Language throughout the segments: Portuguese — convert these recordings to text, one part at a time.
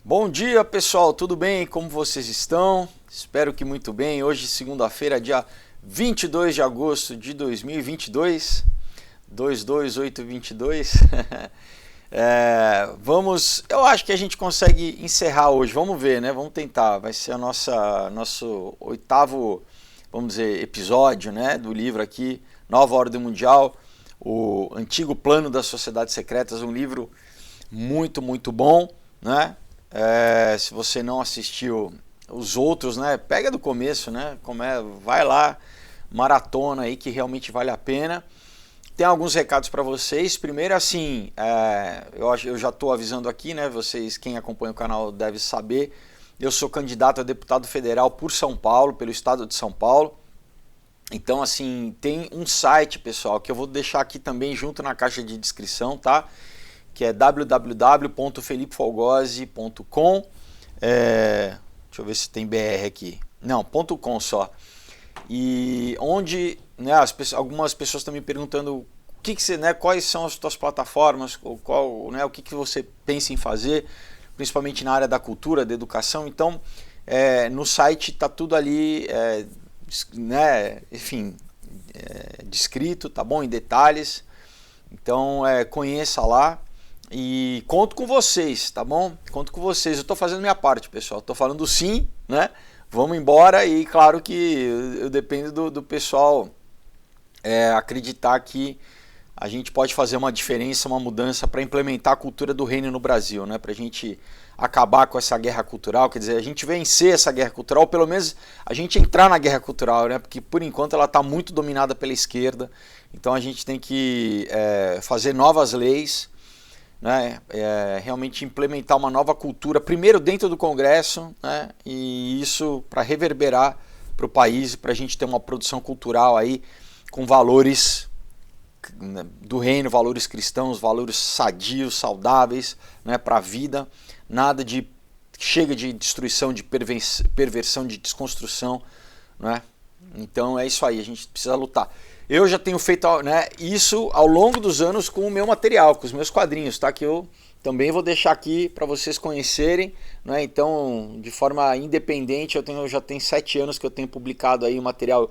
Bom dia, pessoal, tudo bem? Como vocês estão? Espero que muito bem. Hoje, segunda-feira, dia 22 de agosto de 2022, 22822. Eu acho que a gente consegue encerrar hoje. Vamos ver, né? Vamos tentar. Vai ser a nosso oitavo, vamos dizer, episódio, né, do livro aqui, Nova Ordem Mundial, o Antigo Plano das Sociedades Secretas, um livro muito bom, né? Se você não assistiu os outros, né, pega do começo, né, vai lá, maratona aí que realmente vale a pena. Tem alguns recados para vocês. Primeiro, assim, eu já estou avisando aqui, né, vocês, quem acompanha o canal deve saber, eu sou candidato a deputado federal por São Paulo, pelo estado de São Paulo. Então, assim, tem um site, pessoal, que eu vou deixar aqui também junto na caixa de descrição, tá? Que é www.felipefolgose.com. Deixa eu ver se tem BR aqui. Não, .com só. E onde, né, algumas pessoas estão me perguntando o que você, né, quais são as suas plataformas, o que você pensa em fazer, principalmente na área da cultura, da educação. Então, no site está tudo ali, né, enfim, descrito, tá bom, em detalhes. Então, conheça lá. E conto com vocês, tá bom? Conto com vocês. Eu tô fazendo minha parte, pessoal. Tô falando sim, né? Vamos embora e claro que eu dependo do pessoal acreditar que a gente pode fazer uma diferença, uma mudança para implementar a cultura do reino no Brasil, né? Para a gente acabar com essa guerra cultural, quer dizer, a gente vencer essa guerra cultural, pelo menos a gente entrar na guerra cultural, né? Porque por enquanto ela está muito dominada pela esquerda. Então a gente tem que fazer novas leis, né, realmente implementar uma nova cultura, primeiro dentro do Congresso, né, e isso para reverberar para o país, para a gente ter uma produção cultural aí com valores, né, do reino, valores cristãos, valores sadios, saudáveis, né, para a vida, nada de chega de destruição, de perversão, de desconstrução, né? Então é isso aí, a gente precisa lutar. Eu já tenho feito, né, isso ao longo dos anos com o meu material, com os meus quadrinhos, tá? Que eu também vou deixar aqui para vocês conhecerem, né? Então, de forma independente, eu já tenho 7 anos que eu tenho publicado aí um material,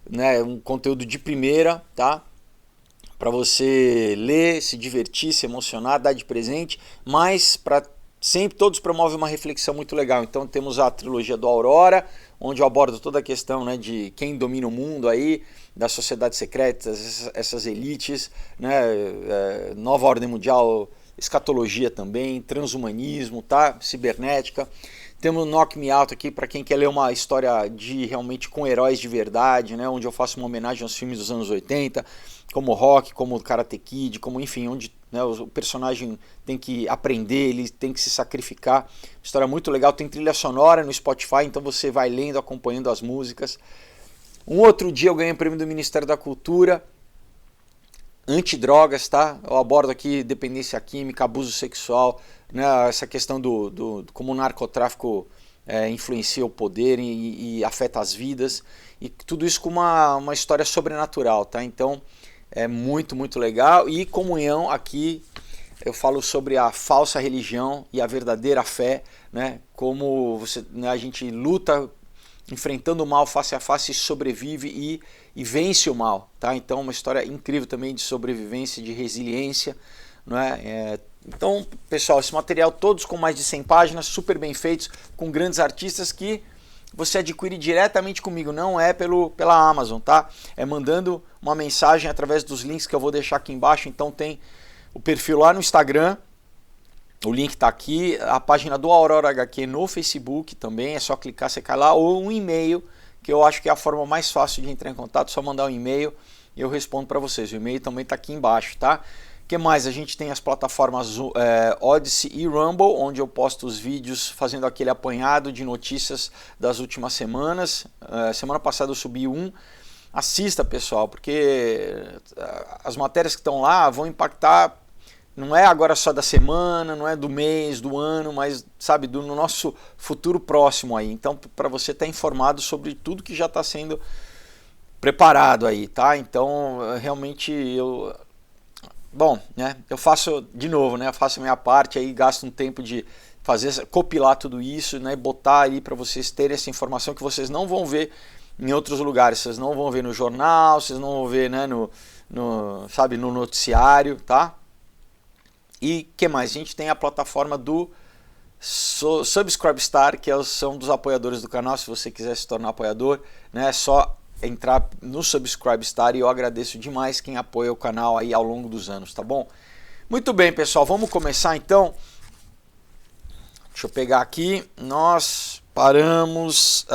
né, um conteúdo de primeira, tá? Para você ler, se divertir, se emocionar, dar de presente, mas para sempre todos promovem uma reflexão muito legal. Então temos a trilogia do Aurora, onde eu abordo toda a questão, né, de quem domina o mundo aí, das sociedades secretas, essas elites, né, nova ordem mundial, escatologia também, transhumanismo, tá, cibernética. Temos o Knock Me Out aqui para quem quer ler uma história de realmente com heróis de verdade, né, onde eu faço uma homenagem aos filmes dos anos 80, como Rock, como Karate Kid, como enfim, onde, né, o personagem tem que aprender, ele tem que se sacrificar. História muito legal, tem trilha sonora no Spotify, então você vai lendo, acompanhando as músicas. Um outro dia eu ganhei o prêmio do Ministério da Cultura, antidrogas, tá? Eu abordo aqui dependência química, abuso sexual, né, essa questão do como o narcotráfico influencia o poder e afeta as vidas, e tudo isso com uma história sobrenatural, tá? Então é muito legal. E comunhão, aqui eu falo sobre a falsa religião e a verdadeira fé, né? Como né, a gente luta enfrentando o mal face a face, sobrevive e vence o mal, tá? Então uma história incrível também de sobrevivência, de resiliência, né? Então, pessoal, esse material todos com mais de 100 páginas, super bem feitos, com grandes artistas que você adquire diretamente comigo, não é pela Amazon, tá? É mandando uma mensagem através dos links que eu vou deixar aqui embaixo. Então tem o perfil lá no Instagram, o link está aqui, a página do Aurora HQ no Facebook também, é só clicar, você cai lá, ou um e-mail, que eu acho que é a forma mais fácil de entrar em contato, só mandar um e-mail e eu respondo para vocês. O e-mail também está aqui embaixo, tá? O que mais? A gente tem as plataformas Odyssey e Rumble, onde eu posto os vídeos fazendo aquele apanhado de notícias das últimas semanas. Semana passada eu subi um. Assista, pessoal, porque as matérias que estão lá vão impactar, não é agora só da semana, não é do mês, do ano, mas, sabe, no nosso futuro próximo aí. Então, para você estar informado sobre tudo que já está sendo preparado aí, tá? Então, realmente Bom, né, eu faço de novo, né, eu faço a minha parte aí, gasto um tempo de copilar tudo isso, né, e botar aí para vocês terem essa informação que vocês não vão ver em outros lugares, vocês não vão ver no jornal, vocês não vão ver, né, sabe, no noticiário, tá? E que mais? A gente tem a plataforma do Subscribestar, que são dos apoiadores do canal. Se você quiser se tornar apoiador, né, é só entrar no Subscribestar, e eu agradeço demais quem apoia o canal aí ao longo dos anos, tá bom? Muito bem, pessoal, vamos começar então. Deixa eu pegar aqui. Nós paramos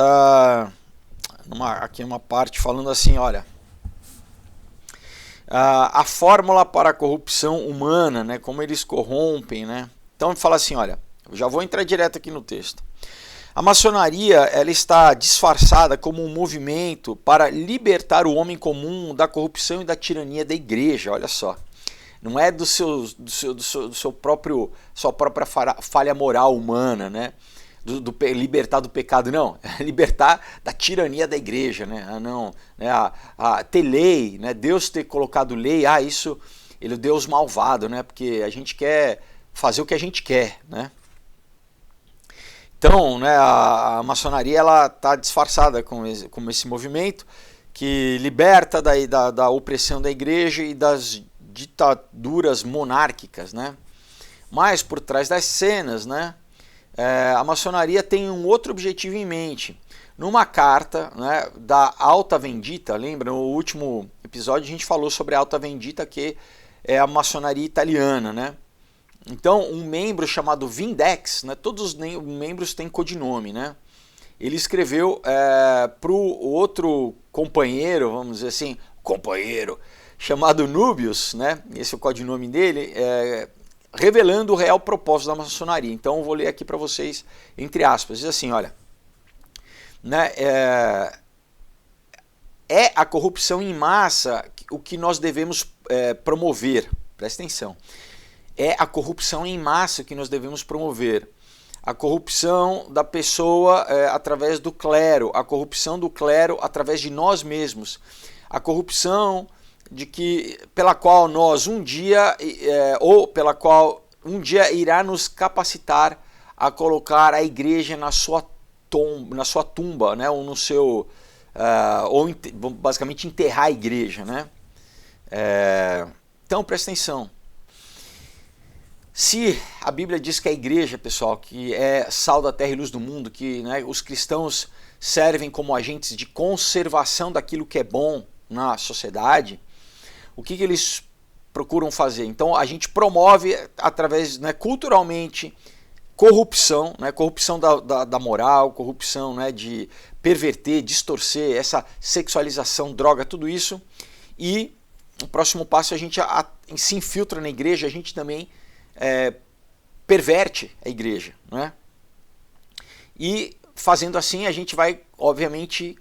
aqui uma parte falando assim, olha, a fórmula para a corrupção humana, né, como eles corrompem, né? Então ele fala assim, olha, eu já vou entrar direto aqui no texto. A maçonaria, ela está disfarçada como um movimento para libertar o homem comum da corrupção e da tirania da igreja. Olha só, não é sua própria falha moral humana, né? Libertar do pecado, não, é libertar da tirania da igreja, né? Não, né? Ter lei, né? Deus ter colocado lei, isso, ele é o Deus malvado, né? Porque a gente quer fazer o que a gente quer, né? Então, né, a maçonaria, ela está disfarçada como esse movimento que liberta da opressão da igreja e das ditaduras monárquicas, né? Mas por trás das cenas, né, a maçonaria tem um outro objetivo em mente. Numa carta, né, da Alta Vendita, lembra? No último episódio a gente falou sobre a Alta Vendita, que é a maçonaria italiana, né? Então, um membro chamado Vindex, né, todos os membros têm codinome, né? Ele escreveu para o outro companheiro, vamos dizer assim, companheiro, chamado Nubius, né? Esse é o codinome dele, revelando o real propósito da maçonaria. Então, eu vou ler aqui para vocês, entre aspas, diz assim, olha, né, é a corrupção em massa o que nós devemos promover, presta atenção. É a corrupção em massa que nós devemos promover. A corrupção da pessoa através do clero, a corrupção do clero através de nós mesmos, a corrupção pela qual nós pela qual um dia irá nos capacitar a colocar a igreja na sua tumba, né, ou no seu basicamente enterrar a igreja, né? Então presta atenção. Se a Bíblia diz que a igreja, pessoal, que é sal da terra e luz do mundo, que, né, os cristãos servem como agentes de conservação daquilo que é bom na sociedade, o que eles procuram fazer? Então a gente promove através, né, culturalmente, corrupção, né, corrupção da moral, corrupção, né, de perverter, distorcer, essa sexualização, droga, tudo isso. E o próximo passo, a gente se infiltra na igreja, a gente também perverte a igreja, né? E fazendo assim a gente vai, obviamente,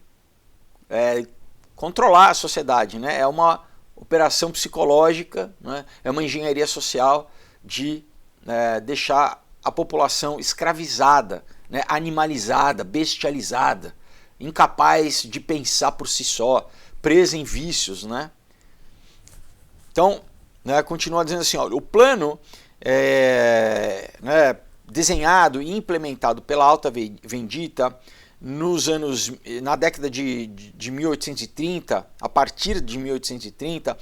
controlar a sociedade, né? É uma operação psicológica, né? É uma engenharia social de deixar a população escravizada, né? Animalizada, bestializada, incapaz de pensar por si só, presa em vícios, né? Então, né, continua dizendo assim, olha, o plano né, desenhado e implementado pela Alta Vendita na década de 1830, a partir de 1830,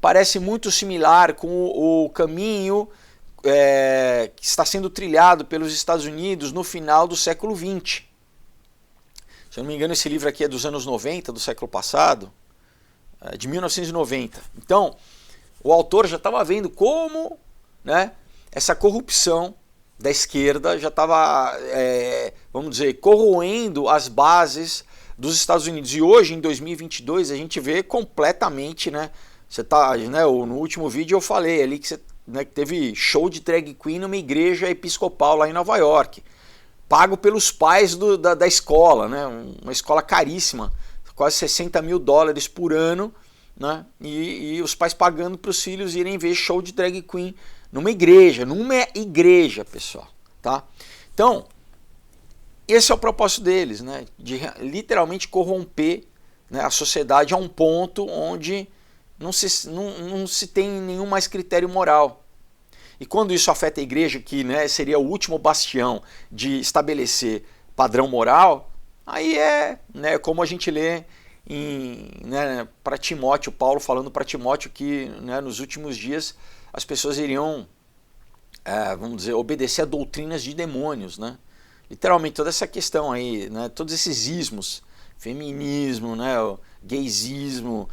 parece muito similar com o caminho que está sendo trilhado pelos Estados Unidos no final do século XX. Se eu não me engano, esse livro aqui é dos anos 90, do século passado, de 1990. Então, o autor já estava vendo como, né, essa corrupção da esquerda já estava, vamos dizer, corroendo as bases dos Estados Unidos. E hoje, em 2022, a gente vê completamente, né? Você tá, né, no último vídeo eu falei ali que, né, que teve show de drag queen numa igreja episcopal lá em Nova York, pago pelos pais da escola, né? Uma escola caríssima, quase $60 mil por ano, né? E os pais pagando para os filhos irem ver show de drag queen numa igreja, pessoal, tá? Então, esse é o propósito deles, né? De literalmente corromper, né, a sociedade a um ponto onde não se tem nenhum mais critério moral. e quando isso afeta a igreja, que, né, seria o último bastião de estabelecer padrão moral, aí é, né, como a gente lê né, para Timóteo, Paulo falando para Timóteo que, né, nos últimos dias as pessoas iriam, vamos dizer, obedecer a doutrinas de demônios, né? Literalmente toda essa questão aí, né, todos esses ismos, feminismo, né, o gaysismo,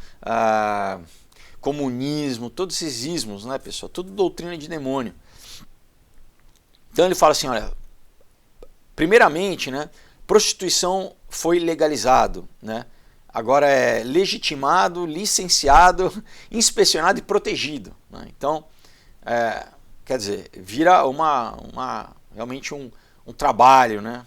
comunismo, todos esses ismos, né, pessoal, tudo doutrina de demônio. Então ele fala assim, olha, primeiramente, né, prostituição foi legalizado, né? Agora é legitimado, licenciado, inspecionado e protegido, né? Então, quer dizer, vira realmente um trabalho, né?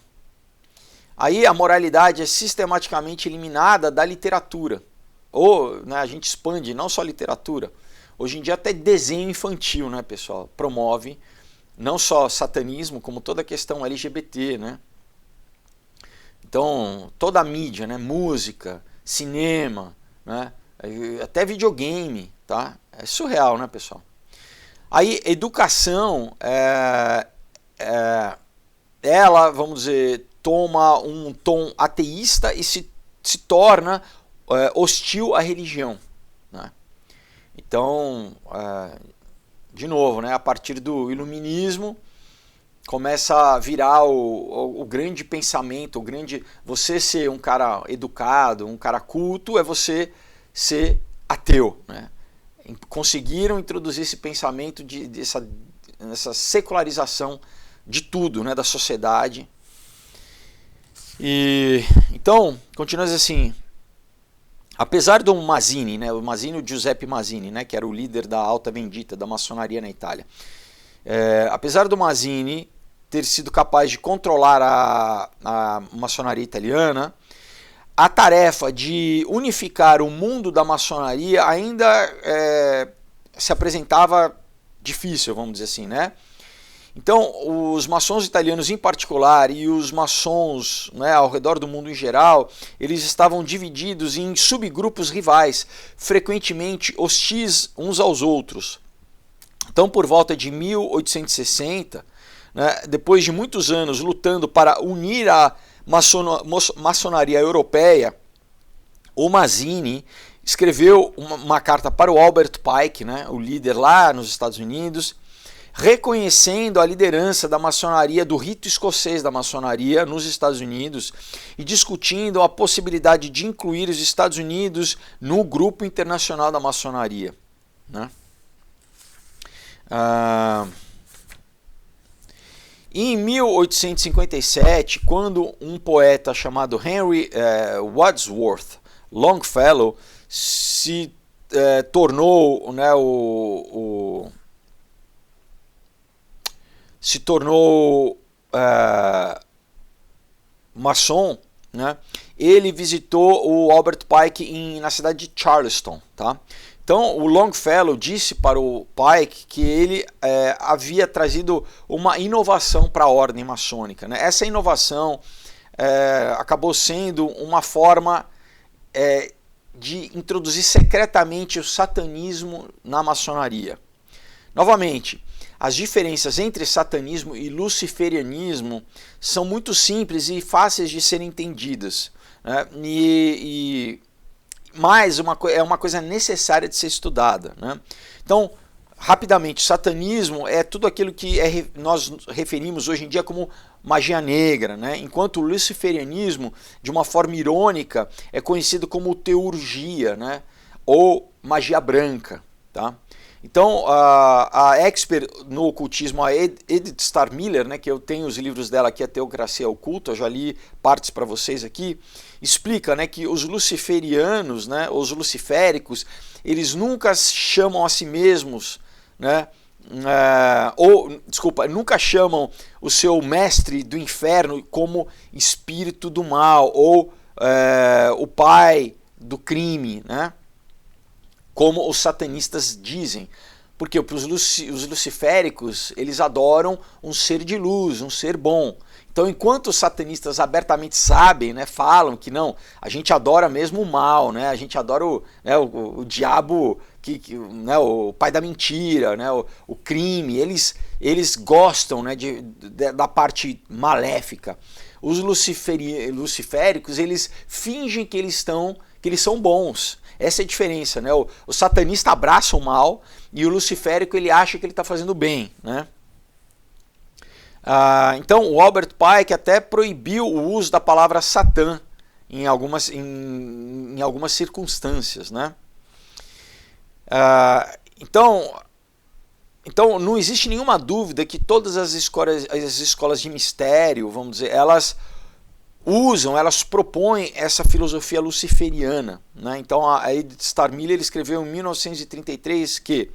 Aí a moralidade é sistematicamente eliminada da literatura. Ou, né, a gente expande não só literatura, hoje em dia até desenho infantil, né, pessoal? Promove não só satanismo, como toda a questão LGBT, né? Então, toda a mídia, né, música, cinema, né, até videogame, tá? É surreal, né, pessoal? Aí, educação, ela, vamos dizer, toma um tom ateísta e se torna hostil à religião, né? Então, de novo, né, a partir do iluminismo, começa a virar o grande pensamento, você ser um cara educado, um cara culto, é você ser ateu, né? Conseguiram introduzir esse pensamento dessa secularização de tudo, né, da sociedade. E então, continuando assim, apesar do Mazzini, né, o Giuseppe Mazzini, né, que era o líder da Alta Vendita, da maçonaria na Itália, apesar do Mazzini ter sido capaz de controlar a maçonaria italiana, a tarefa de unificar o mundo da maçonaria ainda se apresentava difícil, vamos dizer assim, né? Então, os maçons italianos em particular e os maçons, né, ao redor do mundo em geral, eles estavam divididos em subgrupos rivais, frequentemente hostis uns aos outros. Então, por volta de 1860, né, depois de muitos anos lutando para unir a maçonaria europeia, o Mazzini escreveu uma carta para o Albert Pike, né, o líder lá nos Estados Unidos, reconhecendo a liderança da maçonaria, do rito escocês da maçonaria nos Estados Unidos e discutindo a possibilidade de incluir os Estados Unidos no grupo internacional da maçonaria, né? Em 1857, quando um poeta chamado Henry Wadsworth Longfellow se tornou, né, maçom, né, ele visitou o Albert Pike na cidade de Charleston, tá? Então, o Longfellow disse para o Pike que ele havia trazido uma inovação para a ordem maçônica, né? Essa inovação acabou sendo uma forma de introduzir secretamente o satanismo na maçonaria. Novamente, as diferenças entre satanismo e luciferianismo são muito simples e fáceis de serem entendidas, né? Mas é uma coisa necessária de ser estudada, né? Então, rapidamente, satanismo é tudo aquilo que nós referimos hoje em dia como magia negra, né? Enquanto o luciferianismo, de uma forma irônica, é conhecido como teurgia, né? Ou magia branca, tá? Então, a expert no ocultismo, a Edith Starr Miller, né, que eu tenho os livros dela aqui, A Teocracia Oculta, eu já li partes para vocês aqui, explica, né, que os luciferianos, né, os luciféricos, eles nunca chamam a si mesmos, né, nunca chamam o seu mestre do inferno como espírito do mal, ou o pai do crime, né? Como os satanistas dizem. Porque os luciféricos, eles adoram um ser de luz, um ser bom. Então, enquanto os satanistas abertamente sabem, né, falam que não, a gente adora mesmo o mal, né, a gente adora o diabo, né, o pai da mentira, né, o crime, eles gostam, né, da parte maléfica. Os luciféricos, eles fingem que eles são bons. Essa é a diferença, né? O satanista abraça o mal e o luciférico ele acha que ele está fazendo bem, né? Então o Albert Pike até proibiu o uso da palavra Satã em algumas circunstâncias, né? Então não existe nenhuma dúvida que todas as escolas de mistério, vamos dizer, elas propõem essa filosofia luciferiana, né? Então a Edith Starr-Miller escreveu em 1933 que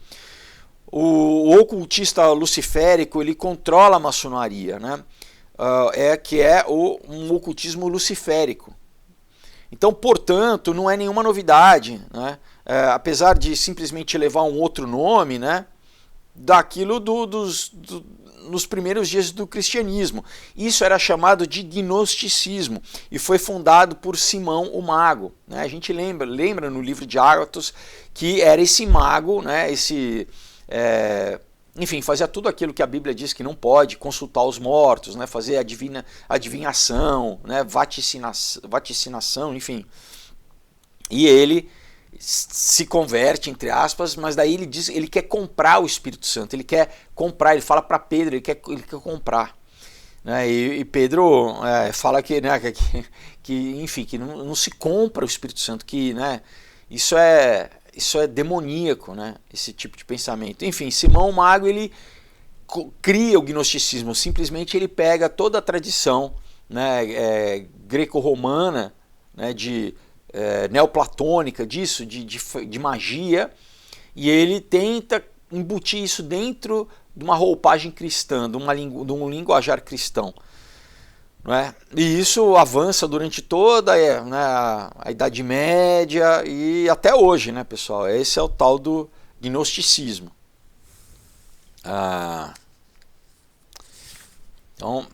o ocultista luciférico ele controla a maçonaria, né? Que é um ocultismo luciférico. Então, portanto, não é nenhuma novidade, né? Apesar de simplesmente levar um outro nome, né? Daquilo nos primeiros dias do cristianismo. Isso era chamado de gnosticismo e foi fundado por Simão o Mago, né? A gente lembra no livro de Atos que era esse mago, né? Enfim, fazia tudo aquilo que a Bíblia diz que não pode, consultar os mortos, né? Fazer adivinhação, né? Vaticinação, enfim. E ele se converte, entre aspas, mas daí ele quer comprar o Espírito Santo, ele quer comprar, ele fala para Pedro, ele quer comprar, né? E Pedro fala que, né, enfim, que não se compra o Espírito Santo, que, né, isso é demoníaco, né, esse tipo de pensamento. Enfim, Simão Mago ele cria o gnosticismo, simplesmente ele pega toda a tradição, né, greco-romana, né, neoplatônica disso, de magia, e ele tenta embutir isso dentro de uma roupagem cristã, de um linguajar cristão, não é? E isso avança durante toda, né, a Idade Média e até hoje, né, pessoal? Esse é o tal do gnosticismo. Então,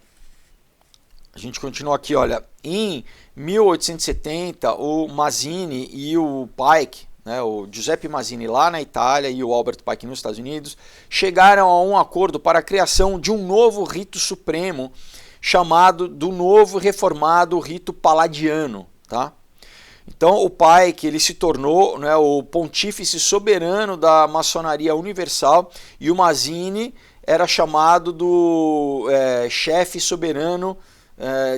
a gente continua aqui, olha, em 1870, o Mazzini e o Pike, né, o Giuseppe Mazzini lá na Itália e o Albert Pike nos Estados Unidos, chegaram a um acordo para a criação de um novo rito supremo, chamado do novo reformado rito paladiano, tá? Então o Pike ele se tornou, né, o pontífice soberano da maçonaria universal e o Mazzini era chamado do chefe soberano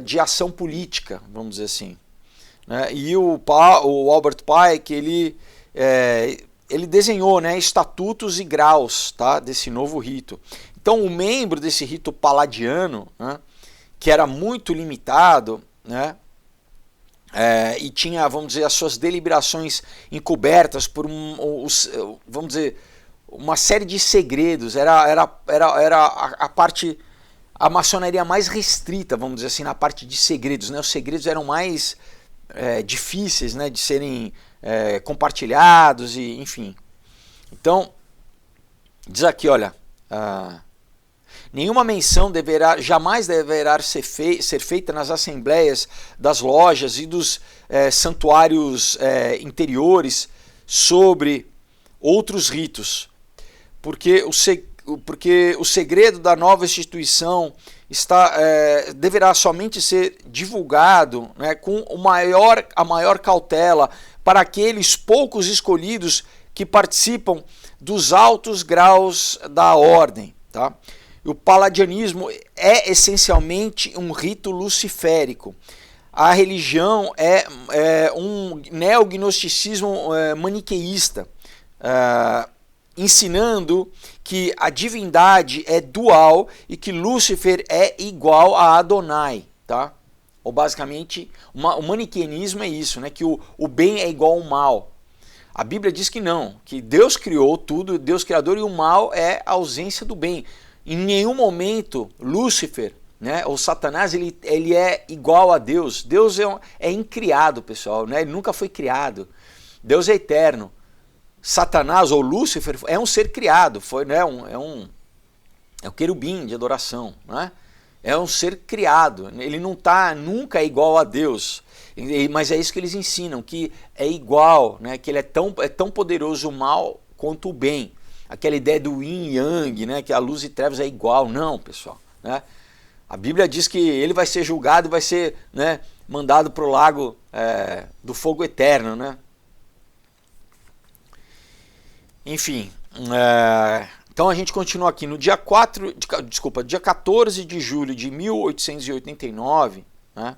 de ação política, vamos dizer assim, né? E o Albert Pike ele desenhou, né, estatutos e graus, tá, desse novo rito. Então o membro desse rito paladiano, né, que era muito limitado, né, e tinha, vamos dizer, as suas deliberações encobertas por vamos dizer, uma série de segredos, era a parte, a maçonaria mais restrita, vamos dizer assim, na parte de segredos, né? Os segredos eram mais difíceis, né, de serem compartilhados, e enfim. Então, diz aqui, olha, nenhuma menção jamais deverá ser feita nas assembleias das lojas e dos santuários interiores sobre outros ritos, porque o segredo da nova instituição deverá somente ser divulgado, né, com a maior cautela para aqueles poucos escolhidos que participam dos altos graus da ordem, tá? O paladianismo é essencialmente um rito luciférico. A religião é um neognosticismo maniqueísta, ensinando que a divindade é dual e que Lúcifer é igual a Adonai, tá? Ou basicamente, o maniqueísmo é isso, né? Que o bem é igual ao mal. A Bíblia diz que não, que Deus criou tudo, Deus criador, e o mal é a ausência do bem. Em nenhum momento Lúcifer, né, ou Satanás, ele é igual a Deus. Deus é incriado, pessoal, né? Ele nunca foi criado. Deus é eterno. Satanás ou Lúcifer é um ser criado, foi, né, é um querubim de adoração, né? É um ser criado, ele não está nunca igual a Deus, mas é isso que eles ensinam, que é igual, né? Que ele é tão poderoso o mal quanto o bem. Aquela ideia do yin e yang, né? Que a luz e trevas é igual. Não, pessoal, né? A Bíblia diz que ele vai ser julgado e vai ser, né, mandado para o lago do fogo eterno, né? Enfim, então a gente continua aqui no dia 14 de julho de 1889, né,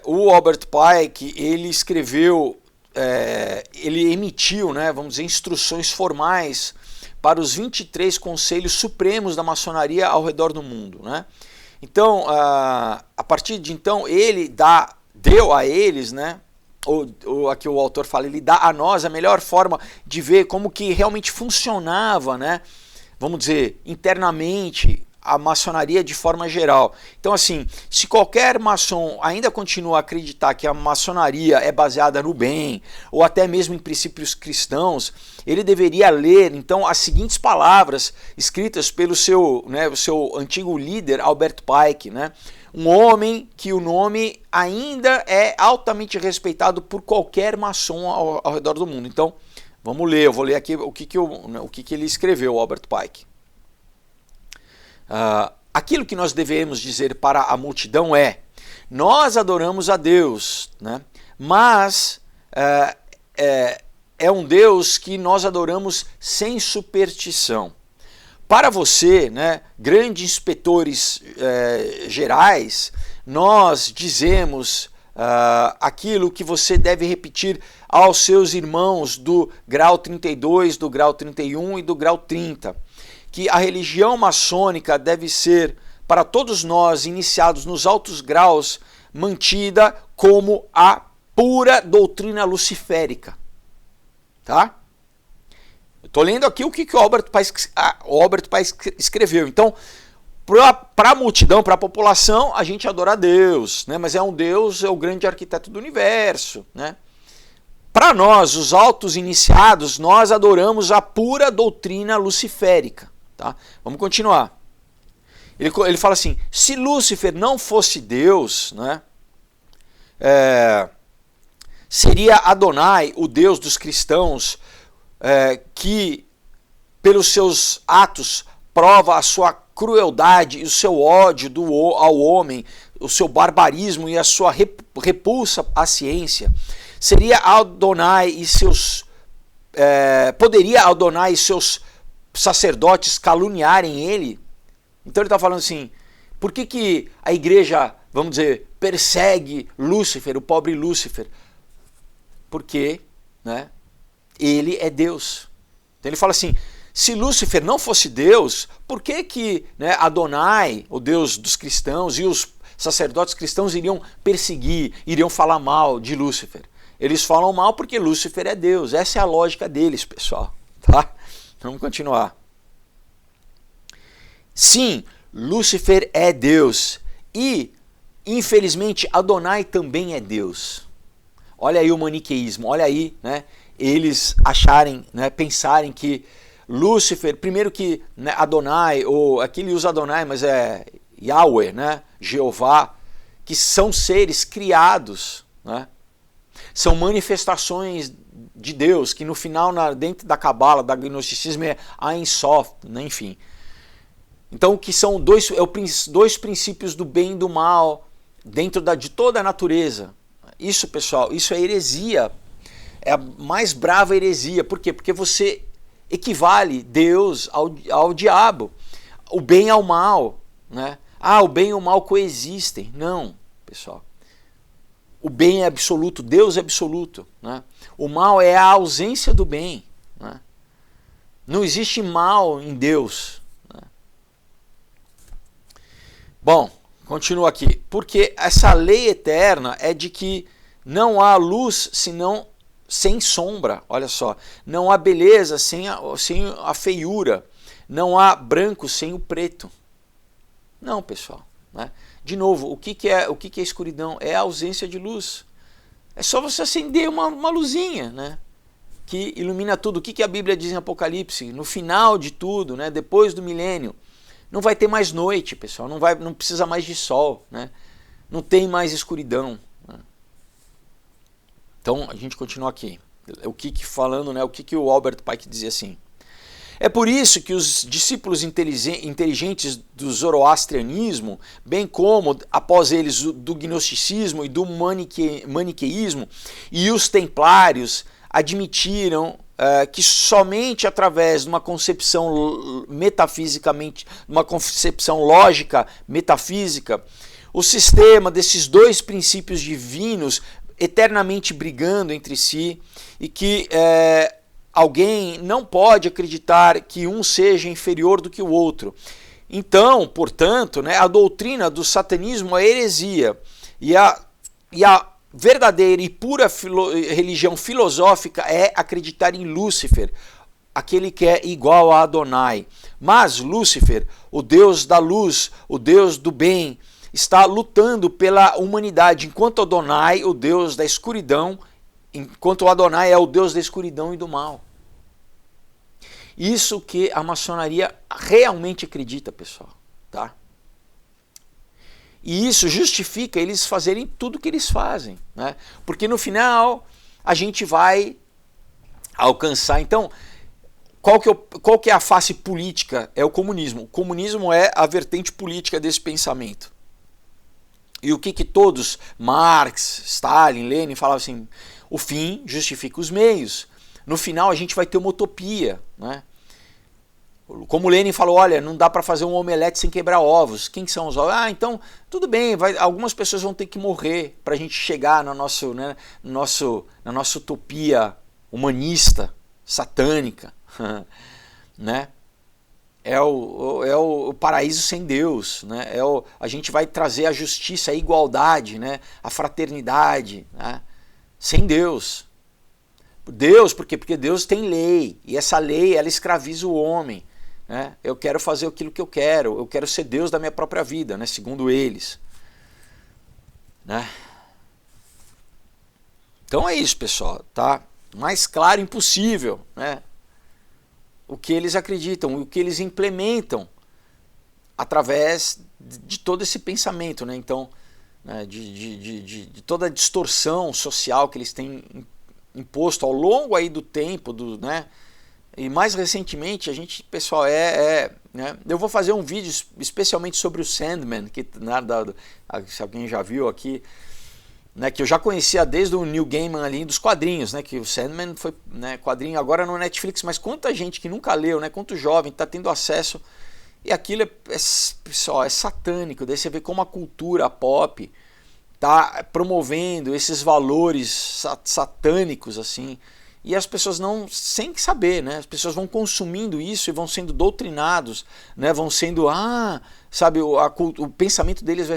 o Albert Pike, ele escreveu, ele emitiu, né, vamos dizer, instruções formais para os 23 conselhos supremos da maçonaria ao redor do mundo, né? Então, a partir de então, ele deu a eles, né, ou aqui o autor fala, ele dá a nós a melhor forma de ver como que realmente funcionava, né, vamos dizer, internamente a maçonaria de forma geral. Então, assim, se qualquer maçom ainda continua a acreditar que a maçonaria é baseada no bem, ou até mesmo em princípios cristãos, ele deveria ler, então, as seguintes palavras escritas pelo seu antigo líder, Albert Pike, né? Um homem que o nome ainda é altamente respeitado por qualquer maçom ao redor do mundo. Então, vamos ler, eu vou ler aqui o que ele escreveu, Albert Pike. Aquilo que nós devemos dizer para a multidão é: nós adoramos a Deus, né? Mas é um Deus que nós adoramos sem superstição. Para você, né, grandes inspetores gerais, nós dizemos aquilo que você deve repetir aos seus irmãos do grau 32, do grau 31 e do grau 30. Que a religião maçônica deve ser, para todos nós iniciados nos altos graus, mantida como a pura doutrina luciférica. Tá? Eu estou lendo aqui o que o Albert Pike escreveu. Então, para a multidão, para a população, a gente adora a Deus, né? Mas Deus é o grande arquiteto do universo, né? Para nós, os altos iniciados, nós adoramos a pura doutrina luciférica. Tá? Vamos continuar. Ele fala assim: se Lúcifer não fosse Deus, né, seria Adonai, o Deus dos cristãos, que pelos seus atos prova a sua crueldade e o seu ódio ao homem, o seu barbarismo e a sua repulsa à ciência. Seria Adonai e seus poderia Adonai e seus sacerdotes caluniarem ele? Então ele está falando assim, por que a igreja, vamos dizer, persegue Lúcifer, o pobre Lúcifer? Porque, né, ele é Deus. Então ele fala assim, se Lúcifer não fosse Deus, por que né, Adonai, o Deus dos cristãos, e os sacerdotes cristãos iriam perseguir, iriam falar mal de Lúcifer? Eles falam mal porque Lúcifer é Deus. Essa é a lógica deles, pessoal. Tá? Vamos continuar. Sim, Lúcifer é Deus e, infelizmente, Adonai também é Deus. Olha aí o maniqueísmo, olha aí, né, eles acharem, né, pensarem que Lúcifer, primeiro que, né, Adonai, ou aqui ele usa Adonai, mas é Yahweh, né, Jeová, que são seres criados, né, são manifestações de Deus, que no final, dentro da Cabala, da gnosticismo, é Ein Sof, né, enfim. Então, que são dois princípios do bem e do mal dentro de toda a natureza. Isso, pessoal, isso é heresia, é a mais brava heresia. Por quê? Porque você equivale Deus ao diabo, o bem ao mal, né? O bem e o mal coexistem. Não, pessoal. O bem é absoluto, Deus é absoluto, né? O mal é a ausência do bem, né? Não existe mal em Deus, né? Bom, continua aqui. Porque essa lei eterna é de que não há luz senão sem sombra. Olha só, não há beleza sem a feiura, não há branco sem o preto. Não, pessoal, né? De novo, o que é escuridão? É a ausência de luz. É só você acender uma luzinha, né? que ilumina tudo. O que a Bíblia diz em Apocalipse? No final de tudo, né, depois do milênio, não vai ter mais noite, pessoal, não precisa mais de sol, né? Não tem mais escuridão, né? Então a gente continua aqui. O que falando, né? O que o Albert Pike dizia assim: é por isso que os discípulos inteligentes do zoroastrianismo, bem como após eles do gnosticismo e do maniqueísmo, e os templários admitiram que somente através de uma concepção uma concepção lógica metafísica, o sistema desses dois princípios divinos eternamente brigando entre si, e que alguém não pode acreditar que um seja inferior do que o outro. Então, portanto, né, a doutrina do satanismo é heresia, e a verdadeira e pura religião filosófica é acreditar em Lúcifer, aquele que é igual a Adonai. Mas Lúcifer, o Deus da luz, o Deus do bem, está lutando pela humanidade, enquanto Adonai, o Deus da escuridão, enquanto Adonai é o Deus da escuridão e do mal. Isso que a maçonaria realmente acredita, pessoal, tá? E isso justifica eles fazerem tudo o que eles fazem, né? Porque no final a gente vai alcançar. Então, qual que é a face política? É o comunismo. O comunismo é a vertente política desse pensamento. E o que todos, Marx, Stalin, Lenin, falavam assim: o fim justifica os meios. No final a gente vai ter uma utopia, né? Como Lenin falou, olha, não dá para fazer um omelete sem quebrar ovos. Quem são os ovos? Ah, então tudo bem, algumas pessoas vão ter que morrer para a gente chegar na nossa utopia humanista, satânica, né? É o paraíso sem Deus, né? A gente vai trazer a justiça, a igualdade, né? A fraternidade, né? Sem Deus. Deus, por quê? Porque Deus tem lei, e essa lei ela escraviza o homem, né? Eu quero fazer aquilo que eu quero ser Deus da minha própria vida, né? Segundo eles, né? Então é isso, pessoal, tá? Mais claro impossível, né? O que eles acreditam, o que eles implementam através de todo esse pensamento, né? Então, né, de toda a distorção social que eles têm imposto ao longo aí do tempo, né? E mais recentemente, a gente, pessoal, né? Eu vou fazer um vídeo especialmente sobre o Sandman, que se alguém já viu aqui, né, que eu já conhecia desde o Neil Gaiman ali dos quadrinhos, né, que o Sandman foi, né, quadrinho agora no Netflix, mas quanta gente que nunca leu, né, quanto jovem está tendo acesso, e aquilo pessoal, é satânico. Daí você vê como a cultura pop está promovendo esses valores satânicos assim, e as pessoas não, sem saber, né, as pessoas vão consumindo isso e vão sendo doutrinados, né, vão sendo, sabe, o pensamento deles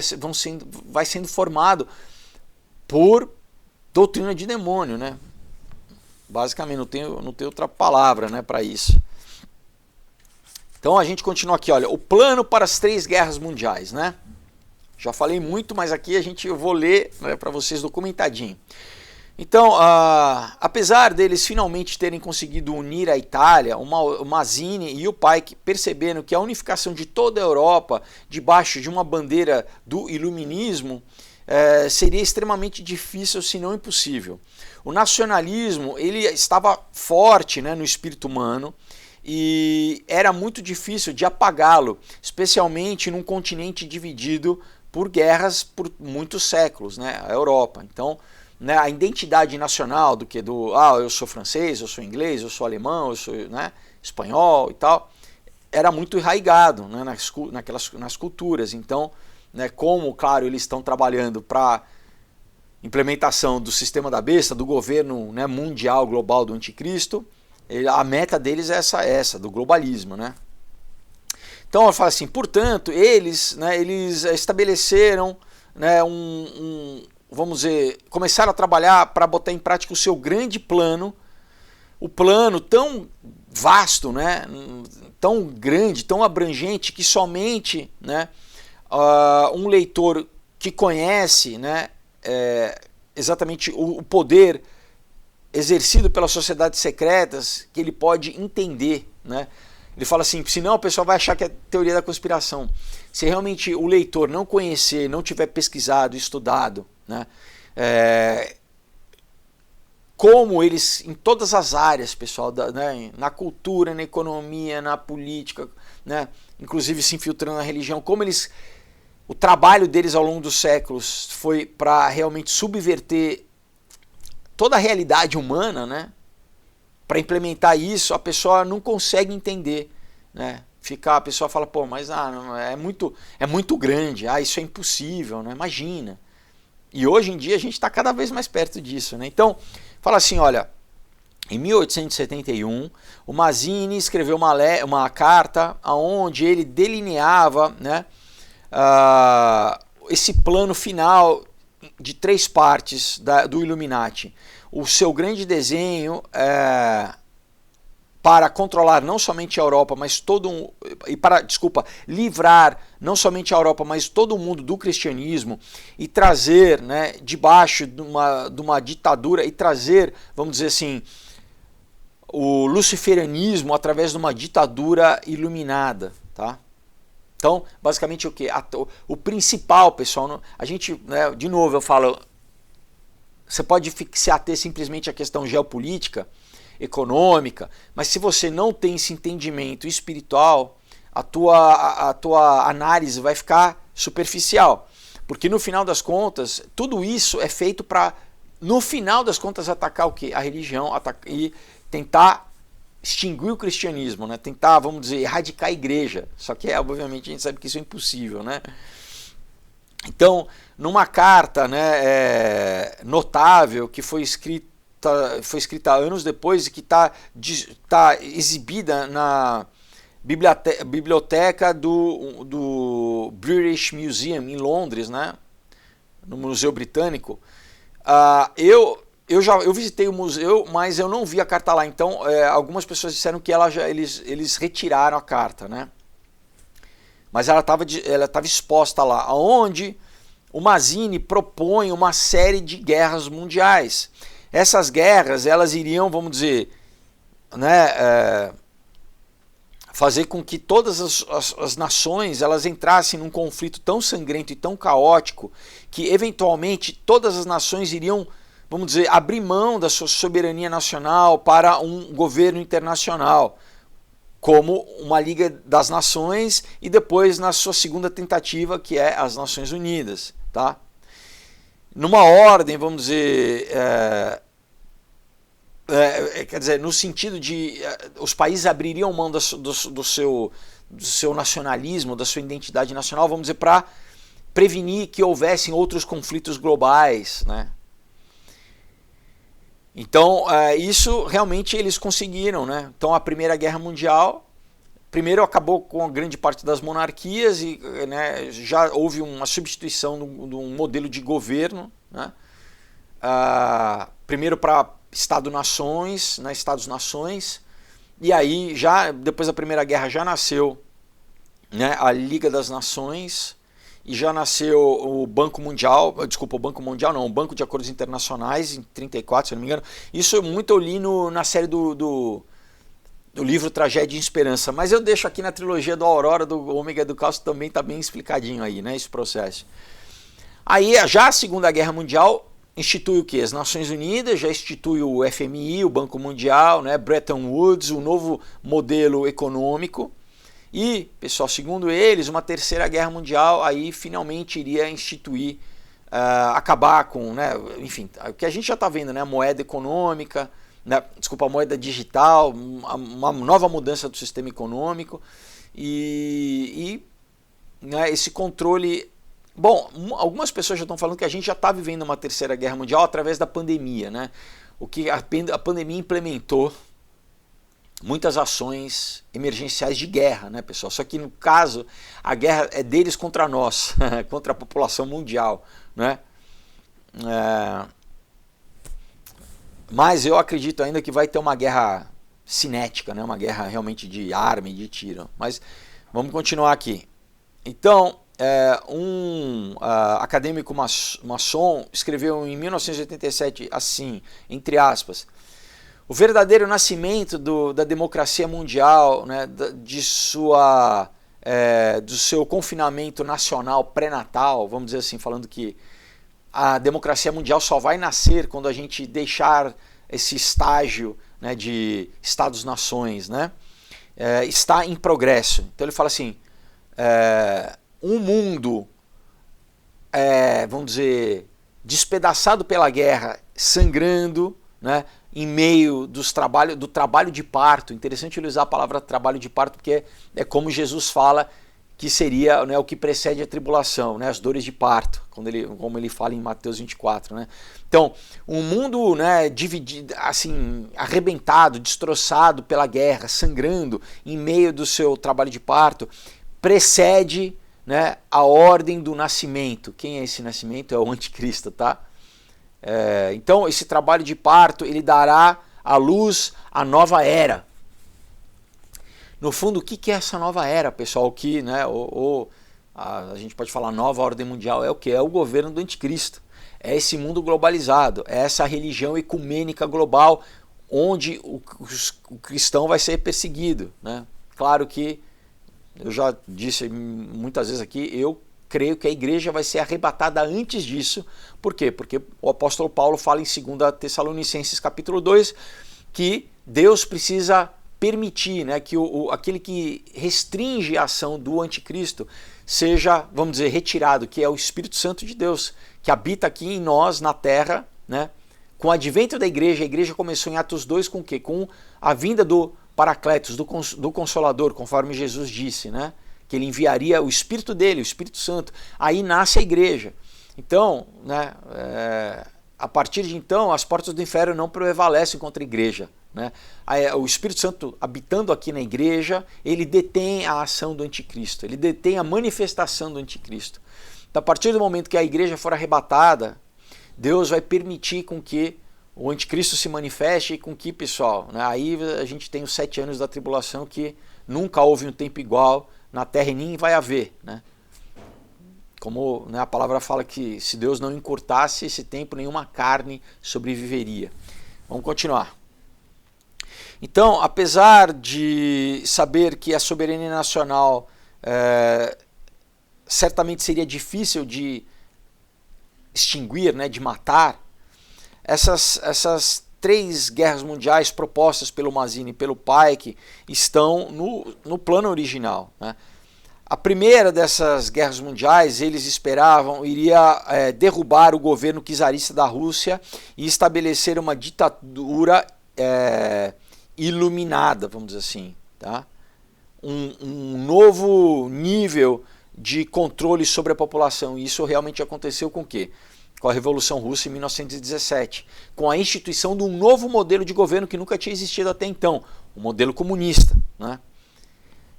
vai sendo formado por doutrina de demônio, né? Basicamente, não tem outra palavra, né, para isso. Então a gente continua aqui, olha, o plano para as 3 guerras mundiais, né? Já falei muito, mas aqui eu vou ler, né, para vocês documentadinho. Então, apesar deles finalmente terem conseguido unir a Itália, o Mazzini e o Pike perceberam que a unificação de toda a Europa debaixo de uma bandeira do iluminismo seria extremamente difícil, se não impossível. O nacionalismo ele estava forte, né, no espírito humano, e era muito difícil de apagá-lo, especialmente num continente dividido por guerras por muitos séculos, né, a Europa. Então, né, a identidade nacional eu sou francês, eu sou inglês, eu sou alemão, eu sou, né, espanhol e tal, era muito enraizado, né, nas culturas. Então, né, como, claro, eles estão trabalhando para implementação do sistema da besta, do governo, né, mundial, global do anticristo, a meta deles é essa do globalismo, né? Então eu falo assim, portanto, eles estabeleceram, né, vamos dizer, começaram a trabalhar para botar em prática o seu grande plano, o plano tão vasto, né, tão grande, tão abrangente, que somente, né, um leitor que conhece, né, exatamente o poder exercido pelas sociedades secretas que ele pode entender, né? Ele fala assim, senão o pessoal vai achar que é teoria da conspiração. Se realmente o leitor não conhecer, não tiver pesquisado, estudado, né, como eles, em todas as áreas, pessoal, né, na cultura, na economia, na política, né, inclusive se infiltrando na religião, como eles, o trabalho deles ao longo dos séculos foi para realmente subverter toda a realidade humana, né? Para implementar isso, a pessoa não consegue entender, né? A pessoa fala, pô, mas não, é muito grande, isso é impossível, né? Imagina. E hoje em dia a gente está cada vez mais perto disso, né? Então, fala assim, olha, em 1871, o Mazzini escreveu uma carta onde ele delineava, né, esse plano final de 3 partes do Illuminati. O seu grande desenho para controlar não somente a Europa, mas livrar não somente a Europa, mas todo o mundo do cristianismo e trazer, né, debaixo de uma ditadura e trazer, vamos dizer assim, o luciferianismo através de uma ditadura iluminada, tá? Então, basicamente o que? O principal, pessoal, a gente, né, de novo eu falo, você pode se ater simplesmente à questão geopolítica, econômica, mas se você não tem esse entendimento espiritual, a tua análise vai ficar superficial. Porque no final das contas, tudo isso é feito para, no final das contas, atacar o quê? A religião e tentar extinguir o cristianismo, né? Tentar, vamos dizer, erradicar a igreja. Só que, obviamente, a gente sabe que isso é impossível, né? Então, numa carta, né, notável que foi escrita anos depois e que está exibida na biblioteca do British Museum em Londres, né, no Museu Britânico. Eu visitei o museu, mas eu não vi a carta lá. Então, algumas pessoas disseram que eles retiraram a carta, né? Mas ela estava exposta lá, onde o Mazzini propõe uma série de guerras mundiais. Essas guerras, elas iriam, vamos dizer, né, fazer com que todas as nações elas entrassem num conflito tão sangrento e tão caótico que, eventualmente, todas as nações iriam, vamos dizer, abrir mão da sua soberania nacional para um governo internacional, como uma Liga das Nações e depois na sua segunda tentativa, que é as Nações Unidas, tá? Numa ordem, vamos dizer, quer dizer, no sentido de os países abririam mão do seu nacionalismo, da sua identidade nacional, vamos dizer, para prevenir que houvessem outros conflitos globais, né? Então, isso realmente eles conseguiram, né? Então, a Primeira Guerra Mundial, primeiro acabou com a grande parte das monarquias e, né, já houve uma substituição de um modelo de governo, né? Primeiro para Estado-nações, né, Estados-nações, e aí já depois da Primeira Guerra já nasceu, né, a Liga das Nações e já nasceu o Banco Mundial, o Banco de Acordos Internacionais em 34, se eu não me engano. Isso muito eu li na série do livro Tragédia e Esperança, mas eu deixo aqui na trilogia do Aurora, do Ômega e do Caos, também está bem explicadinho aí, né, esse processo. Aí já a Segunda Guerra Mundial institui o quê? As Nações Unidas, já institui o FMI, o Banco Mundial, né, Bretton Woods, o novo modelo econômico. E, pessoal, segundo eles, uma Terceira Guerra Mundial aí finalmente iria instituir, acabar com, né, enfim, o que a gente já está vendo, né, a moeda econômica, né, desculpa, a moeda digital, uma nova mudança do sistema econômico e né, esse controle. Bom, algumas pessoas já estão falando que a gente já está vivendo uma Terceira Guerra Mundial através da pandemia, né? O que a pandemia implementou muitas ações emergenciais de guerra, né, pessoal? Só que no caso, a guerra é deles contra nós, contra a população mundial, né? Mas eu acredito ainda que vai ter uma guerra cinética, né? Uma guerra realmente de arma e de tiro. Mas vamos continuar aqui. Então, um acadêmico maçom escreveu em 1987 assim, entre aspas: o verdadeiro nascimento da democracia mundial, né, do seu confinamento nacional pré-natal, vamos dizer assim, falando que a democracia mundial só vai nascer quando a gente deixar esse estágio, né, de Estados-nações, né, está em progresso. Então ele fala assim, um mundo, vamos dizer, despedaçado pela guerra, sangrando, né, em meio do trabalho de parto. Interessante ele usar a palavra trabalho de parto, porque é como Jesus fala que seria, né, o que precede a tribulação, né, as dores de parto, como ele fala em Mateus 24. Né? Então, um mundo, né, dividido, assim, arrebentado, destroçado pela guerra, sangrando em meio do seu trabalho de parto, precede, né, a ordem do nascimento. Quem é esse nascimento? É o anticristo, tá? Então esse trabalho de parto, ele dará à luz a nova era. No fundo, o que é essa nova era, pessoal? Que, né, a gente pode falar nova ordem mundial, é o que? É o governo do anticristo. É esse mundo globalizado, é essa religião ecumênica global, onde o cristão vai ser perseguido. Né? Claro que, eu já disse muitas vezes aqui, eu creio que a igreja vai ser arrebatada antes disso. Por quê? Porque o apóstolo Paulo fala em 2 Tessalonicenses capítulo 2 que Deus precisa permitir, né, que aquele que restringe a ação do anticristo seja, vamos dizer, retirado, que é o Espírito Santo de Deus, que habita aqui em nós, na terra. Né? Com o advento da igreja, a igreja começou em Atos 2 com o quê? Com a vinda do Paracletos, do Consolador, conforme Jesus disse, né? Que ele enviaria o Espírito dele, o Espírito Santo. Aí nasce a igreja. Então, né, a partir de então, as portas do inferno não prevalecem contra a igreja. Né? O Espírito Santo habitando aqui na igreja, ele detém a ação do anticristo, ele detém a manifestação do anticristo. Então, a partir do momento que a igreja for arrebatada, Deus vai permitir com que o anticristo se manifeste e com que, pessoal, né, aí a gente tem os 7 anos da tribulação, que nunca houve um tempo igual na terra e nem vai haver, né? Como, né, a palavra fala que se Deus não encurtasse esse tempo, nenhuma carne sobreviveria. Vamos continuar. Então, apesar de saber que a soberania nacional certamente seria difícil de extinguir, né, de matar, essas 3 guerras mundiais propostas pelo Mazzini e pelo Pike estão no plano original. Né? A primeira dessas guerras mundiais, eles esperavam, iria derrubar o governo czarista da Rússia e estabelecer uma ditadura iluminada, vamos dizer assim. Tá? Um novo nível de controle sobre a população. E isso realmente aconteceu com o quê? Com a Revolução Russa em 1917, com a instituição de um novo modelo de governo que nunca tinha existido até então, o modelo comunista, né?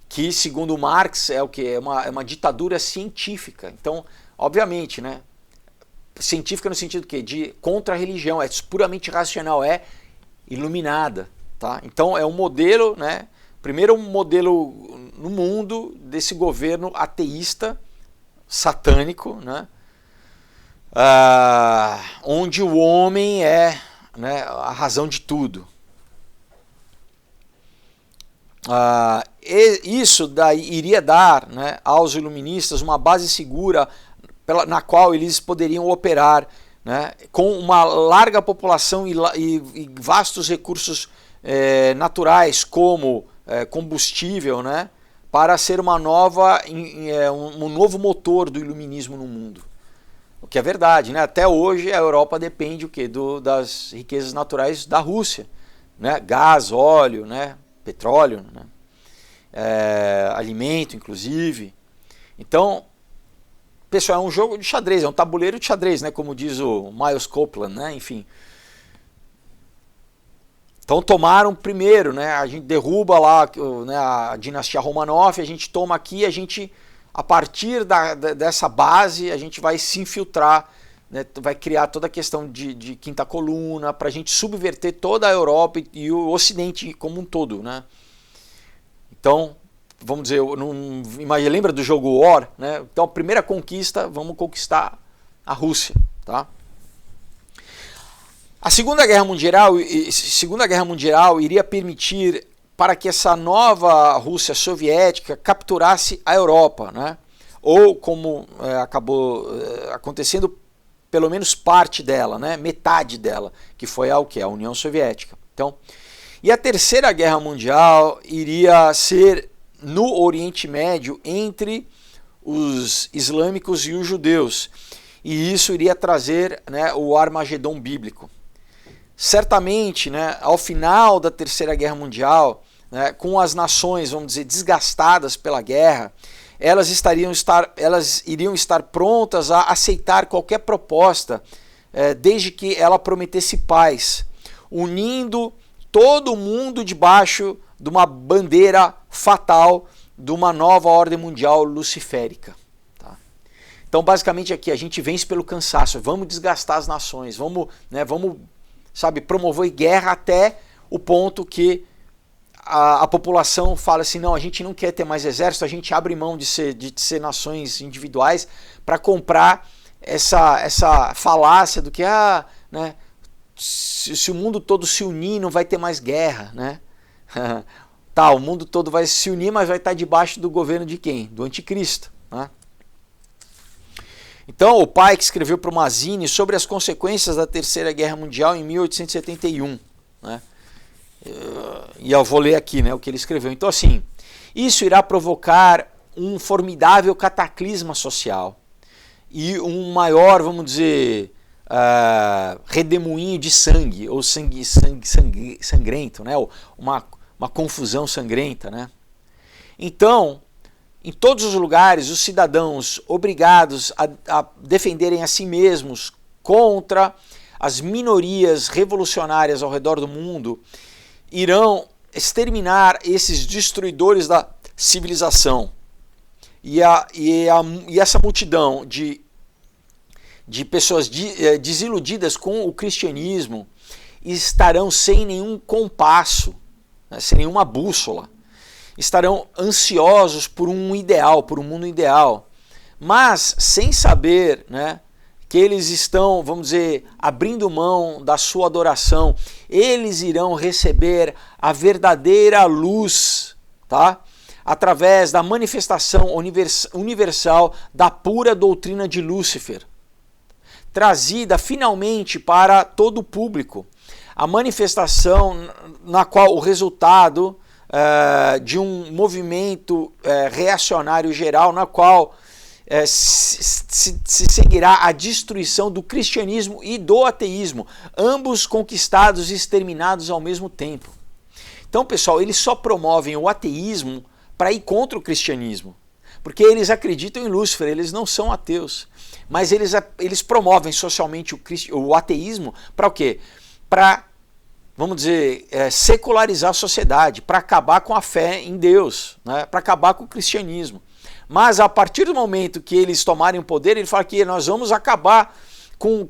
Que, segundo Marx, é o que? É uma ditadura científica. Então, obviamente, né? Científica no sentido que de contra a religião, é puramente racional, é iluminada. Tá? Então, é um modelo, né? Primeiro um modelo no mundo desse governo ateísta, satânico, né? Onde o homem é, né, a razão de tudo. Isso iria dar, né, aos iluministas uma base segura na qual eles poderiam operar, né, com uma larga população e vastos recursos naturais como combustível, né, para ser um novo motor do iluminismo no mundo. O que é verdade, né? Até hoje a Europa depende o quê? Das riquezas naturais da Rússia, né? Gás, óleo, né? Petróleo, né? Alimento, inclusive. Então, pessoal, é um jogo de xadrez, é um tabuleiro de xadrez, né? Como diz o Miles Copeland, né? Enfim. Então tomaram primeiro, né? A gente derruba lá, né, a dinastia Romanov, a gente toma aqui, a partir dessa base, a gente vai se infiltrar, né, vai criar toda a questão de quinta coluna, para a gente subverter toda a Europa e o Ocidente como um todo. Né? Então, vamos dizer, lembra do jogo War? Né? Então, a primeira conquista, vamos conquistar a Rússia. Tá? A Segunda Guerra Mundial iria permitir para que essa nova Rússia soviética capturasse a Europa, né? Ou como acabou acontecendo, pelo menos parte dela, né? Metade dela, que foi a União Soviética. Então, e a Terceira Guerra Mundial iria ser no Oriente Médio entre os islâmicos e os judeus. E isso iria trazer, né, o Armagedon bíblico. Certamente, né, ao final da Terceira Guerra Mundial, né, com as nações, vamos dizer, desgastadas pela guerra, elas iriam estar prontas a aceitar qualquer proposta, desde que ela prometesse paz, unindo todo mundo debaixo de uma bandeira fatal de uma nova ordem mundial luciférica. Tá? Então, basicamente aqui, a gente vence pelo cansaço, vamos desgastar as nações, vamos promover guerra até o ponto que a população fala assim, não, a gente não quer ter mais exército, a gente abre mão de ser nações individuais para comprar essa falácia do que se o mundo todo se unir não vai ter mais guerra, né? Tá, o mundo todo vai se unir, mas vai estar debaixo do governo de quem? Do anticristo, né? Então, o Pike escreveu para o Mazzini sobre as consequências da Terceira Guerra Mundial em 1871, né? E eu vou ler aqui, né, o que ele escreveu. Então, assim, isso irá provocar um formidável cataclisma social e um maior, vamos dizer, redemoinho de sangue, ou sangue sangrento, né? Uma confusão sangrenta, né? Então, em todos os lugares, os cidadãos obrigados a defenderem a si mesmos contra as minorias revolucionárias ao redor do mundo irão exterminar esses destruidores da civilização. E essa multidão de pessoas desiludidas com o cristianismo estarão sem nenhum compasso, né, sem nenhuma bússola. Estarão ansiosos por um ideal, por um mundo ideal, mas sem saber, né, que eles estão, vamos dizer, abrindo mão da sua adoração. Eles irão receber a verdadeira luz, tá? Através da manifestação universal da pura doutrina de Lúcifer, trazida finalmente para todo o público. A manifestação na qual o resultado de um movimento reacionário geral, na qual se seguirá a destruição do cristianismo e do ateísmo, ambos conquistados e exterminados ao mesmo tempo. Então, pessoal, eles só promovem o ateísmo para ir contra o cristianismo, porque eles acreditam em Lúcifer, eles não são ateus, mas eles promovem socialmente o ateísmo para o quê? Para, vamos dizer, secularizar a sociedade, para acabar com a fé em Deus, né? Para acabar com o cristianismo. Mas a partir do momento que eles tomarem o poder, ele fala que nós vamos acabar com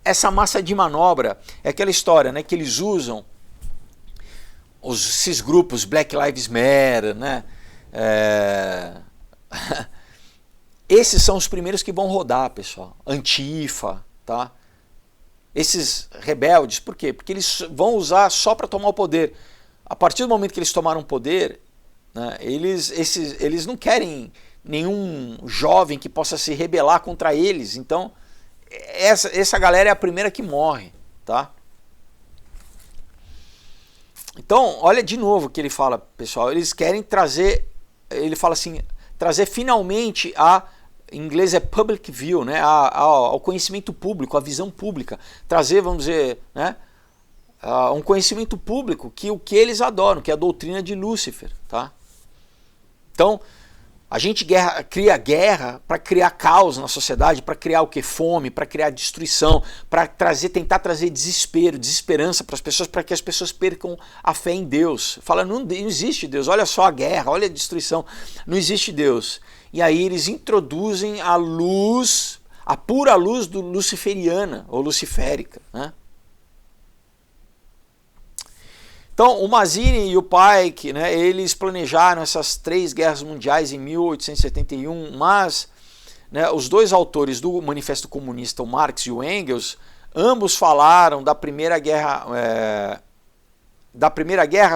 essa massa de manobra. É aquela história, né, que eles usam esses grupos Black Lives Matter, né? Esses são os primeiros que vão rodar, pessoal. Antifa, tá? Esses rebeldes, por quê? Porque eles vão usar só para tomar o poder. A partir do momento que eles tomaram o poder, né, eles não querem nenhum jovem que possa se rebelar contra eles. Então, essa galera é a primeira que morre, tá? Então, olha de novo o que ele fala, pessoal. Eles querem trazer, ele fala assim, trazer finalmente em inglês é public view, né, ao conhecimento público, a visão pública. Trazer, vamos dizer, né, um conhecimento público que o que eles adoram, que é a doutrina de Lúcifer, tá? Então, a gente cria guerra para criar caos na sociedade, para criar o que? Fome, para criar destruição, para tentar trazer desespero, desesperança para as pessoas, para que as pessoas percam a fé em Deus. Fala, não existe Deus, olha só a guerra, olha a destruição, não existe Deus. E aí eles introduzem a luz, a pura luz do luciferiana, ou luciférica, né? Então, o Mazzini e o Pike, né, eles planejaram essas 3 guerras mundiais em 1871, mas, né, os dois autores do Manifesto Comunista, o Marx e o Engels, Ambos falaram da Primeira Guerra,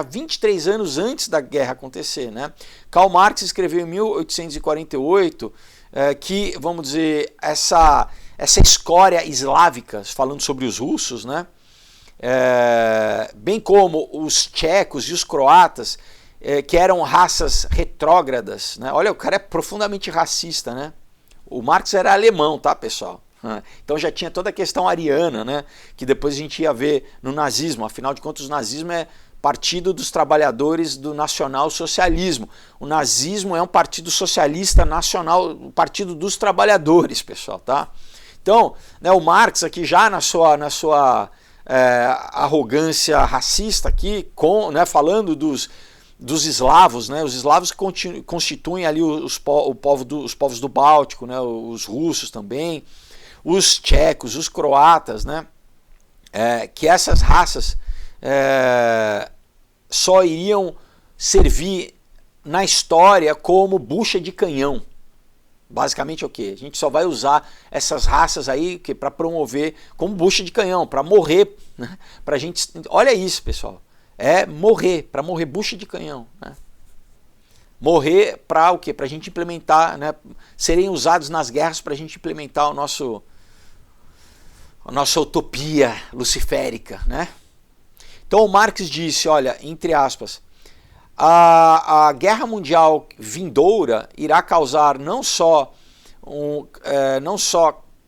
23 anos antes da guerra acontecer, né? Karl Marx escreveu em 1848 que, vamos dizer, essa escória eslávica, falando sobre os russos, né? Bem como os tchecos e os croatas, que eram raças retrógradas, né? Olha, o cara é profundamente racista, né? O Marx era alemão, tá, pessoal? Então já tinha toda a questão ariana, né? Que depois a gente ia ver no nazismo. Afinal de contas, o nazismo é Partido dos Trabalhadores do Nacional-Socialismo. O nazismo é um partido socialista nacional, o Partido dos Trabalhadores, pessoal, tá? Então, né, o Marx aqui já na sua arrogância racista aqui, né, falando dos eslavos, né? Os eslavos constituem ali os povos do Báltico, né? Os russos também, os tchecos, os croatas, né? Que essas raças só iriam servir na história como bucha de canhão. Basicamente é o quê? A gente só vai usar essas raças aí para promover como bucha de canhão, para morrer, né? Pra gente, olha isso, pessoal. Para morrer bucha de canhão, né? Morrer para o quê? Para a gente implementar, né? Serem usados nas guerras para a gente implementar a nossa utopia luciférica, né? Então o Marx disse, olha, entre aspas, a guerra mundial vindoura irá causar não só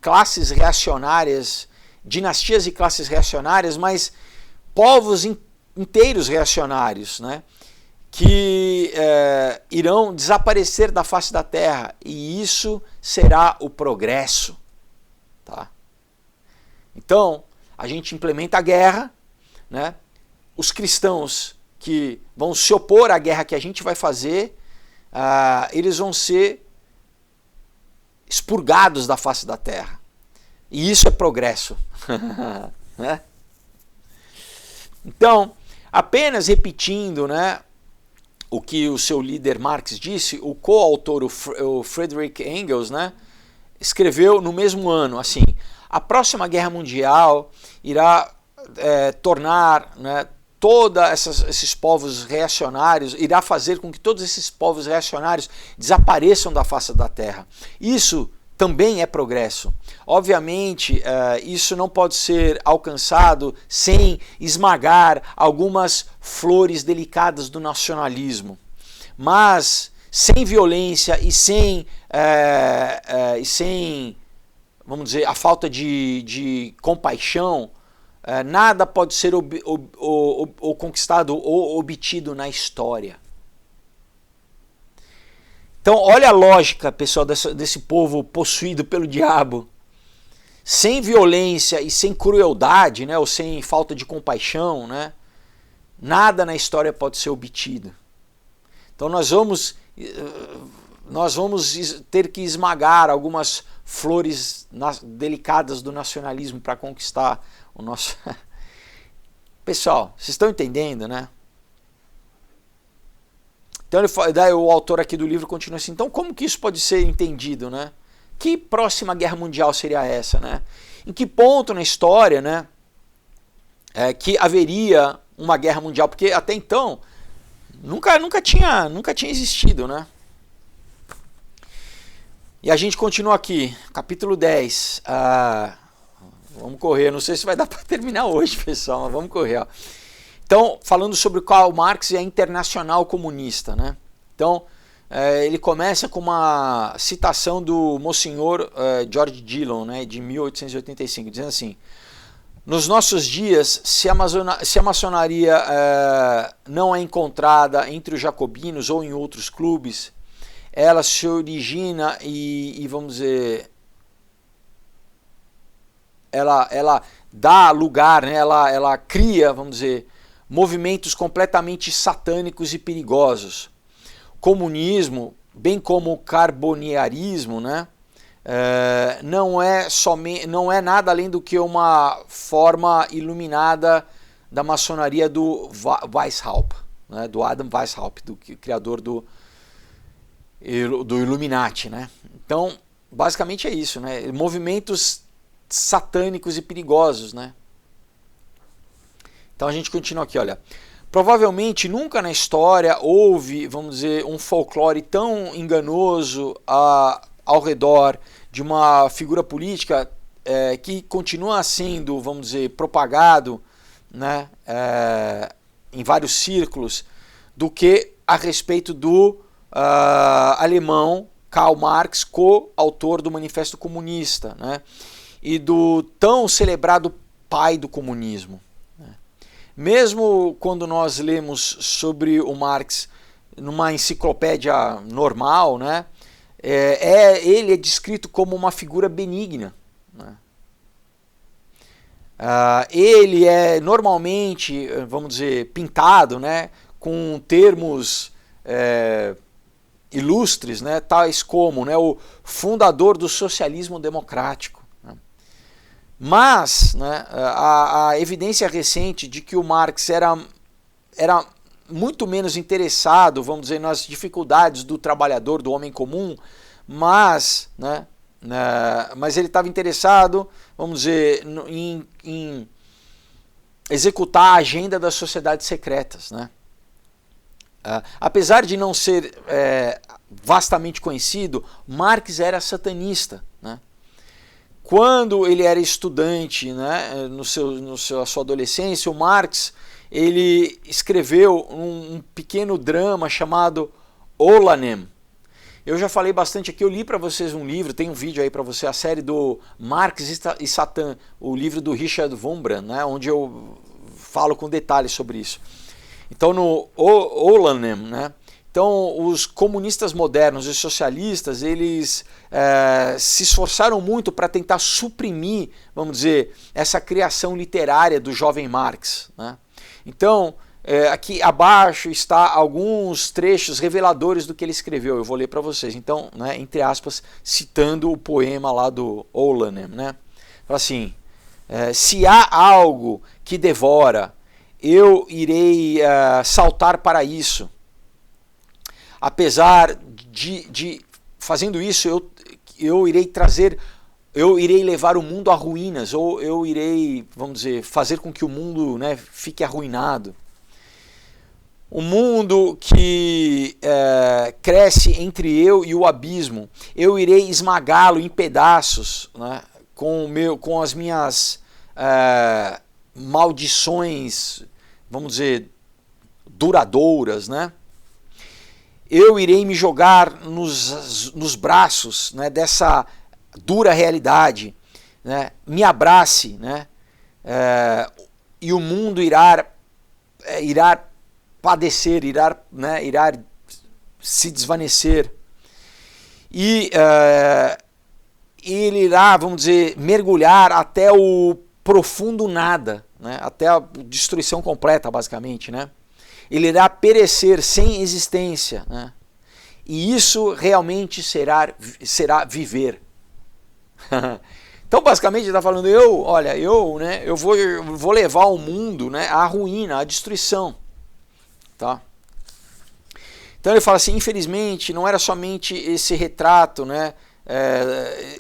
classes reacionárias, dinastias e classes reacionárias, mas povos inteiros reacionários, né? Que irão desaparecer da face da Terra, e isso será o progresso, tá? Então, a gente implementa a guerra, né? Os cristãos que vão se opor à guerra que a gente vai fazer, eles vão ser expurgados da face da Terra. E isso é progresso. Né? Então, apenas repetindo, né, o que o seu líder Marx disse, o coautor, o Friedrich Engels, né, escreveu no mesmo ano, assim, a próxima guerra mundial irá tornar, né, todos esses povos reacionários, irá fazer com que todos esses povos reacionários desapareçam da face da Terra. Isso também é progresso. Obviamente, isso não pode ser alcançado sem esmagar algumas flores delicadas do nacionalismo. Mas sem violência e sem vamos dizer, a falta de compaixão, nada pode ser conquistado ou obtido na história. Então, olha a lógica, pessoal, desse povo possuído pelo diabo. Sem violência e sem crueldade, né, ou sem falta de compaixão, né, nada na história pode ser obtido. Então, nós vamos ter que esmagar algumas flores delicadas do nacionalismo para conquistar o nosso... Pessoal, vocês estão entendendo, né? Então daí o autor aqui do livro continua assim, então como que isso pode ser entendido, né? Que próxima guerra mundial seria essa, né? Em que ponto na história, né, que haveria uma guerra mundial? Porque até então nunca tinha existido, né? E a gente continua aqui, capítulo 10. Vamos correr, não sei se vai dar para terminar hoje, pessoal, mas vamos correr. Ó. Então, falando sobre Karl Marx e a Internacional Comunista, né? Então, ele começa com uma citação do Monsenhor George Dillon, né, de 1885, dizendo assim: nos nossos dias, se a maçonaria não é encontrada entre os jacobinos ou em outros clubes, ela se origina e vamos dizer, ela dá lugar, né, ela cria, vamos dizer, movimentos completamente satânicos e perigosos. Comunismo, bem como o carboniarismo, né, não é nada além do que uma forma iluminada da maçonaria do Weishaupt, né, do Adam Weishaupt, do criador do Illuminati, né? Então, basicamente é isso, né? Movimentos satânicos e perigosos, né? Então a gente continua aqui, olha. Provavelmente nunca na história houve, vamos dizer, um folclore tão enganoso ao redor de uma figura política que continua sendo, vamos dizer, propagado, né, em vários círculos, do que a respeito do alemão Karl Marx, co-autor do Manifesto Comunista, né, e do tão celebrado pai do comunismo. Né. Mesmo quando nós lemos sobre o Marx numa enciclopédia normal, né, ele é descrito como uma figura benigna. Né. Ele é normalmente, vamos dizer, pintado, né, com termos ilustres, né, tais como, né, o fundador do socialismo democrático. Né. Mas, né, a evidência recente de que o Marx era muito menos interessado, vamos dizer, nas dificuldades do trabalhador, do homem comum, mas ele estava interessado, vamos dizer, em executar a agenda das sociedades secretas, né? Apesar de não ser vastamente conhecido, Marx era satanista, né? Quando ele era estudante, né, na sua adolescência, o Marx ele escreveu um pequeno drama chamado Olanem. Eu já falei bastante aqui, eu li para vocês um livro, tem um vídeo aí para você, a série do Marx e Satã, o livro do Richard Wurmbrand, né, onde eu falo com detalhes sobre isso. Então no Olanem, né, então os comunistas modernos e socialistas, eles se esforçaram muito para tentar suprimir, vamos dizer, essa criação literária do jovem Marx, né. Então, aqui abaixo está alguns trechos reveladores do que ele escreveu, eu vou ler para vocês. Então, né, entre aspas, citando o poema lá do Olanem, né? Fala assim, se há algo que devora, eu irei saltar para isso. Apesar de fazendo isso, eu irei levar o mundo a ruínas, ou eu irei, vamos dizer, fazer com que o mundo, né, fique arruinado. O mundo que cresce entre eu e o abismo, eu irei esmagá-lo em pedaços, né, com as minhas maldições, vamos dizer, duradouras, né? Eu irei me jogar nos braços, né, dessa dura realidade, né? Me abrace, né? E o mundo irá padecer, irá se desvanecer. E ele irá, vamos dizer, mergulhar até o profundo nada, né? Até a destruição completa, basicamente, né? Ele irá perecer sem existência, né? E isso realmente será viver. Então, basicamente, ele está falando, eu vou levar o mundo, né, à ruína, à destruição. Tá? Então ele fala assim, infelizmente, não era somente esse retrato, né,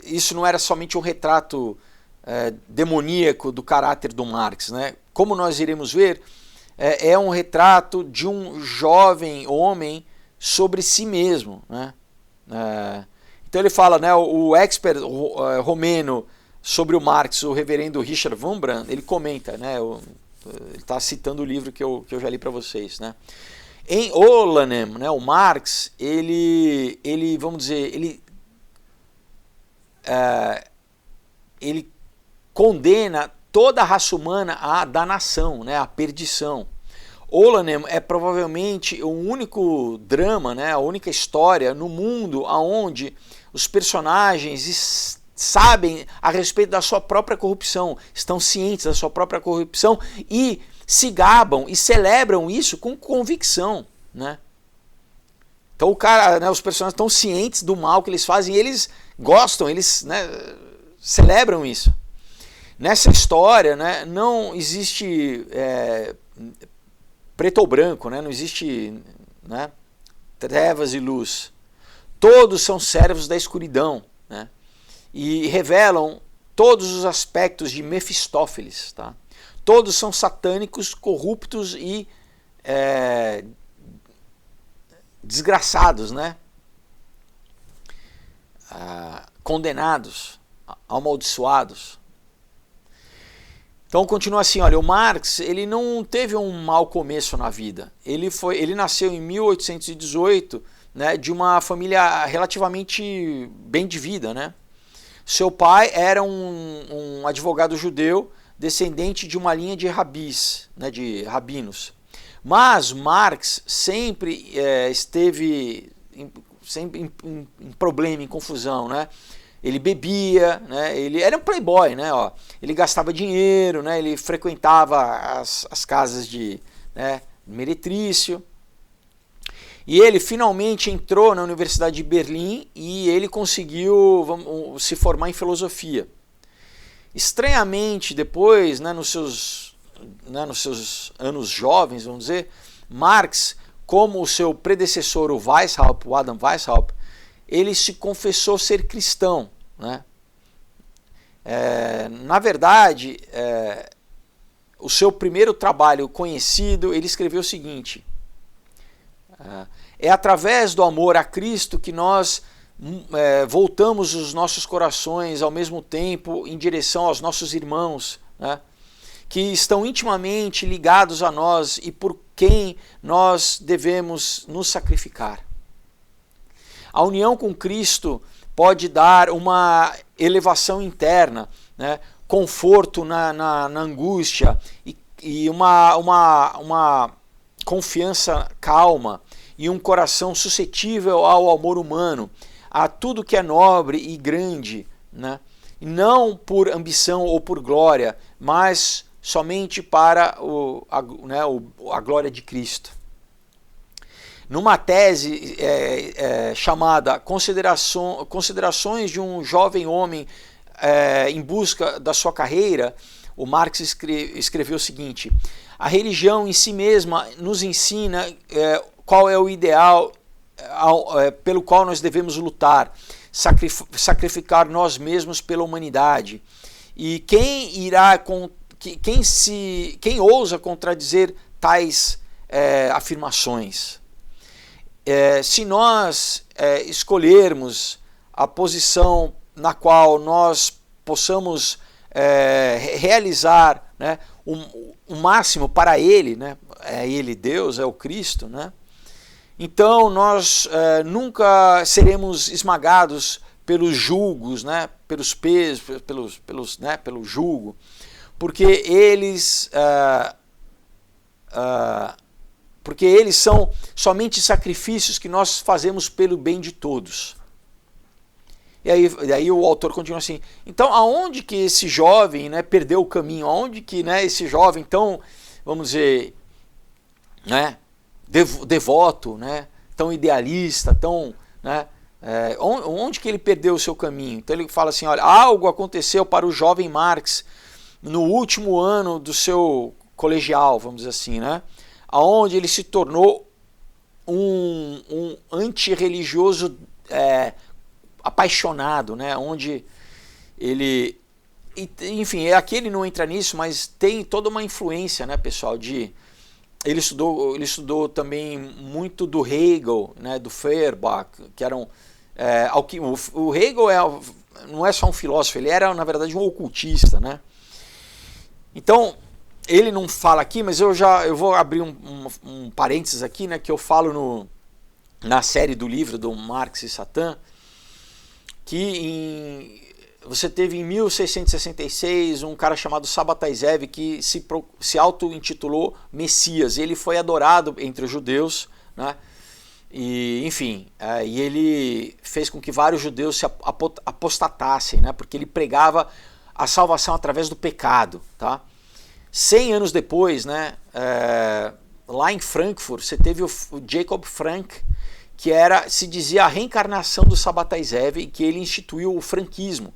isso não era somente um retrato demoníaco do caráter do Marx. Né? Como nós iremos ver, é um retrato de um jovem homem sobre si mesmo. Né? Então ele fala, né, o expert romeno sobre o Marx, o reverendo Richard Wurmbrand, ele comenta, né, ele está citando o livro que eu já li para vocês. Né. Em Olanem, né, o Marx, ele vamos dizer, ele condena toda a raça humana à danação, né, à perdição. Olanem é provavelmente o único drama, né, a única história no mundo onde os personagens sabem a respeito da sua própria corrupção, estão cientes da sua própria corrupção e se gabam e celebram isso com convicção. Né? Então os personagens estão cientes do mal que eles fazem e eles gostam, eles, né, celebram isso. Nessa história, né, não existe preto ou branco, né, não existe, né, trevas e luz. Todos são servos da escuridão, né? E revelam todos os aspectos de Mefistófeles, tá? Todos são satânicos, corruptos e desgraçados, né? Condenados, amaldiçoados. Então continua assim, olha, o Marx, ele não teve um mau começo na vida. Ele nasceu em 1818, né, de uma família relativamente bem de vida, né? Seu pai era um advogado judeu, descendente de uma linha de rabis, né, de rabinos. Mas Marx sempre esteve em problema, em confusão, né? Ele bebia, né? Ele era um playboy, né? Ó, ele gastava dinheiro, né? Ele frequentava as casas de, né, meretrício. E ele finalmente entrou na Universidade de Berlim e ele conseguiu se formar em filosofia. Estranhamente, depois, né, nos seus anos jovens, vamos dizer, Marx, como o seu predecessor, o Adam Weishaupt, ele se confessou ser cristão, né? Na verdade, o seu primeiro trabalho conhecido, ele escreveu o seguinte: é através do amor a Cristo que nós voltamos os nossos corações ao mesmo tempo em direção aos nossos irmãos, né, que estão intimamente ligados a nós e por quem nós devemos nos sacrificar. A união com Cristo pode dar uma elevação interna, né, conforto na angústia e uma confiança calma e um coração suscetível ao amor humano, a tudo que é nobre e grande, né, não por ambição ou por glória, mas somente para a glória de Cristo. Numa tese chamada Considerações de um Jovem Homem em Busca da Sua Carreira, o Marx escreveu o seguinte: a religião em si mesma nos ensina qual é o ideal pelo qual nós devemos lutar, sacrificar nós mesmos pela humanidade. E quem ousa contradizer tais afirmações? Se nós escolhermos a posição na qual nós possamos realizar, né, o máximo para Ele, né, é Ele Deus, é o Cristo, né, então nós nunca seremos esmagados pelos julgos, né, pelos pesos, pelo julgo, porque eles são somente sacrifícios que nós fazemos pelo bem de todos. E aí o autor continua assim: então aonde que esse jovem, né, perdeu o caminho? Aonde que, né, esse jovem tão, vamos dizer, né, devoto, né, tão idealista, tão, né, onde que ele perdeu o seu caminho? Então ele fala assim: olha, algo aconteceu para o jovem Marx no último ano do seu colegial, vamos dizer assim, né, aonde ele se tornou um antirreligioso apaixonado, né, onde ele, enfim, aqui ele não entra nisso, mas tem toda uma influência, né, pessoal, ele estudou também muito do Hegel, né, do Feuerbach, que eram o Hegel não é só um filósofo, ele era na verdade um ocultista, né. Então ele não fala aqui, mas eu vou abrir um parênteses aqui, né, que eu falo na série do livro do Marx e Satã, que você teve em 1666 um cara chamado Sabbatai Zev que se auto-intitulou Messias. Ele foi adorado entre os judeus, né? E, enfim, e ele fez com que vários judeus se apostatassem, né? Porque ele pregava a salvação através do pecado, tá? 100 anos depois, né, lá em Frankfurt, você teve o Jacob Frank, que se dizia a reencarnação do Sabbatai Zev, e que ele instituiu o franquismo.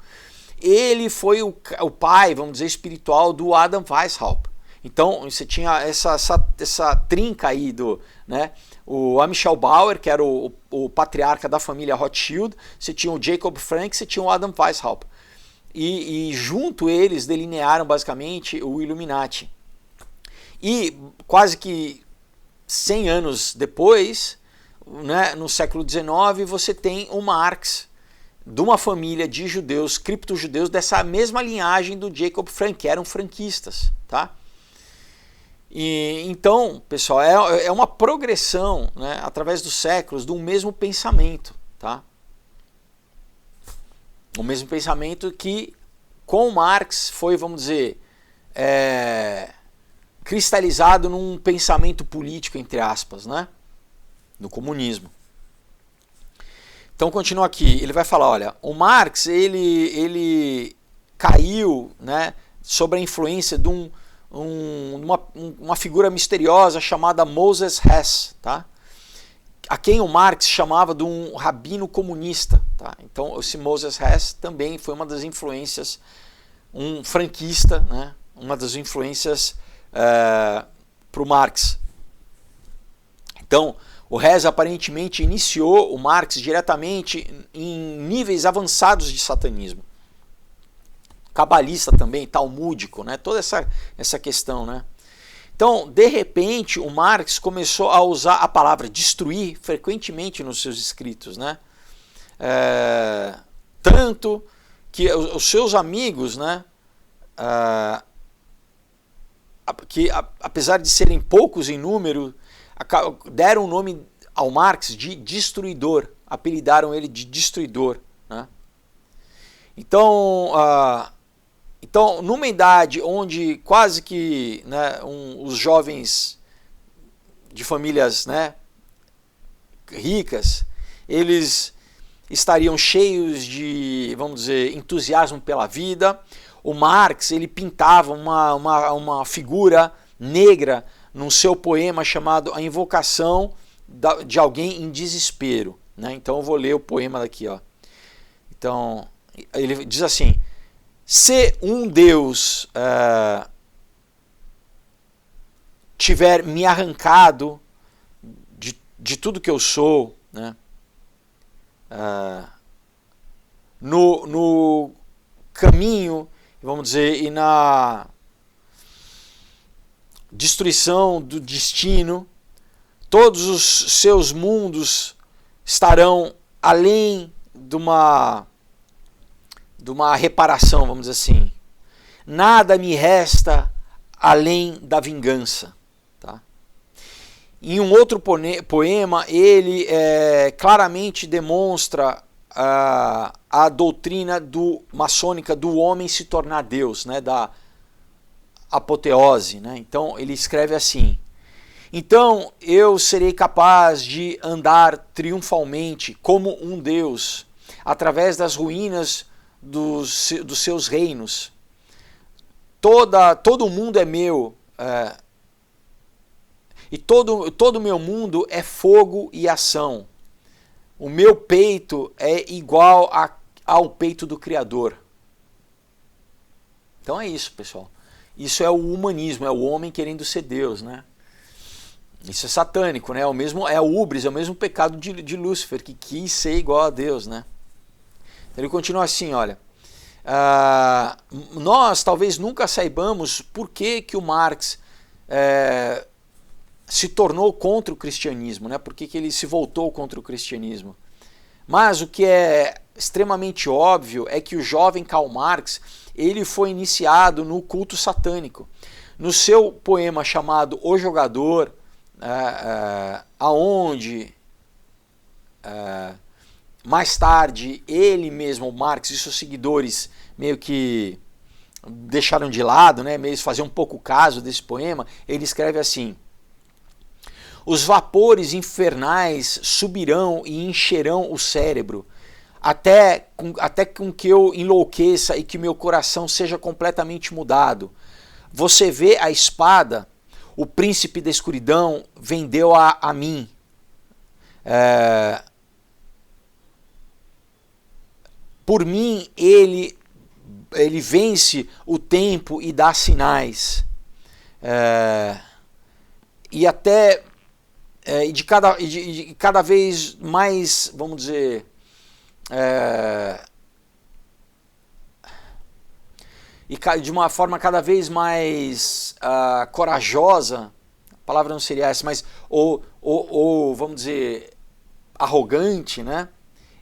Ele foi o pai, vamos dizer, espiritual do Adam Weishaupt. Então você tinha essa trinca aí né, o Amichel Bauer, que era o patriarca da família Rothschild, você tinha o Jacob Frank, você tinha o Adam Weishaupt. e junto eles delinearam basicamente o Illuminati. E quase que 100 anos depois, né, no século XIX, você tem o Marx, de uma família de judeus, cripto-judeus, dessa mesma linhagem do Jacob Frank, que eram franquistas, tá? E, então, pessoal, é uma progressão, né, através dos séculos, de um mesmo pensamento, tá? O mesmo pensamento que, com Marx, foi, vamos dizer, cristalizado num pensamento político, entre aspas, né? No comunismo. Então, continua aqui, ele vai falar, olha, o Marx, ele caiu, né, sob a influência de uma figura misteriosa chamada Moses Hess, tá? A quem o Marx chamava de um rabino comunista, tá? Então, esse Moses Hess também foi uma das influências, um franquista, né? Uma das influências para o Marx. Então, o Hess aparentemente iniciou o Marx diretamente em níveis avançados de satanismo. Cabalista também, talmúdico, né? Toda essa questão, né? Então, de repente, o Marx começou a usar a palavra destruir frequentemente nos seus escritos, né? Tanto que os seus amigos, né? Que apesar de serem poucos em número, deram o nome ao Marx de destruidor, apelidaram ele de destruidor, né? Então, numa idade onde quase que, né, os jovens de famílias, né, ricas, eles estariam cheios de, vamos dizer, entusiasmo pela vida, o Marx, ele pintava uma figura negra no seu poema chamado A Invocação de Alguém em Desespero, né? Então eu vou ler o poema daqui, ó. Então, ele diz assim: se um Deus tiver me arrancado de tudo que eu sou, né, no caminho, vamos dizer, e na destruição do destino, todos os seus mundos estarão além de uma reparação, vamos dizer assim. Nada me resta além da vingança. Tá? Em um outro poema, ele claramente demonstra a doutrina maçônica do homem se tornar Deus, né? Da apoteose, né? Então ele escreve assim: então eu serei capaz de andar triunfalmente como um Deus através das ruínas dos seus reinos. Todo o mundo é meu, e todo o meu mundo é fogo e ação. O meu peito é igual ao peito do Criador. Então é isso, pessoal. Isso é o humanismo, é o homem querendo ser Deus, né? Isso é satânico, né? É o hubris, é o mesmo pecado de Lúcifer, que quis ser igual a Deus, né? Ele continua assim, olha. Nós talvez nunca saibamos por que o Marx se tornou contra o cristianismo, né? Por que ele se voltou contra o cristianismo. Mas o que é extremamente óbvio é que o jovem Karl Marx, ele foi iniciado no culto satânico. No seu poema chamado O Jogador, aonde mais tarde ele mesmo, o Marx e seus seguidores meio que deixaram de lado, né, meio faziam um pouco caso desse poema, ele escreve assim: os vapores infernais subirão e encherão o cérebro, até com que eu enlouqueça e que meu coração seja completamente mudado. Você vê a espada, o príncipe da escuridão vendeu a mim. Por mim ele vence o tempo e dá sinais. E até de cada vez mais, vamos dizer, e de uma forma cada vez mais corajosa, a palavra não seria essa, mas ou vamos dizer, arrogante, né?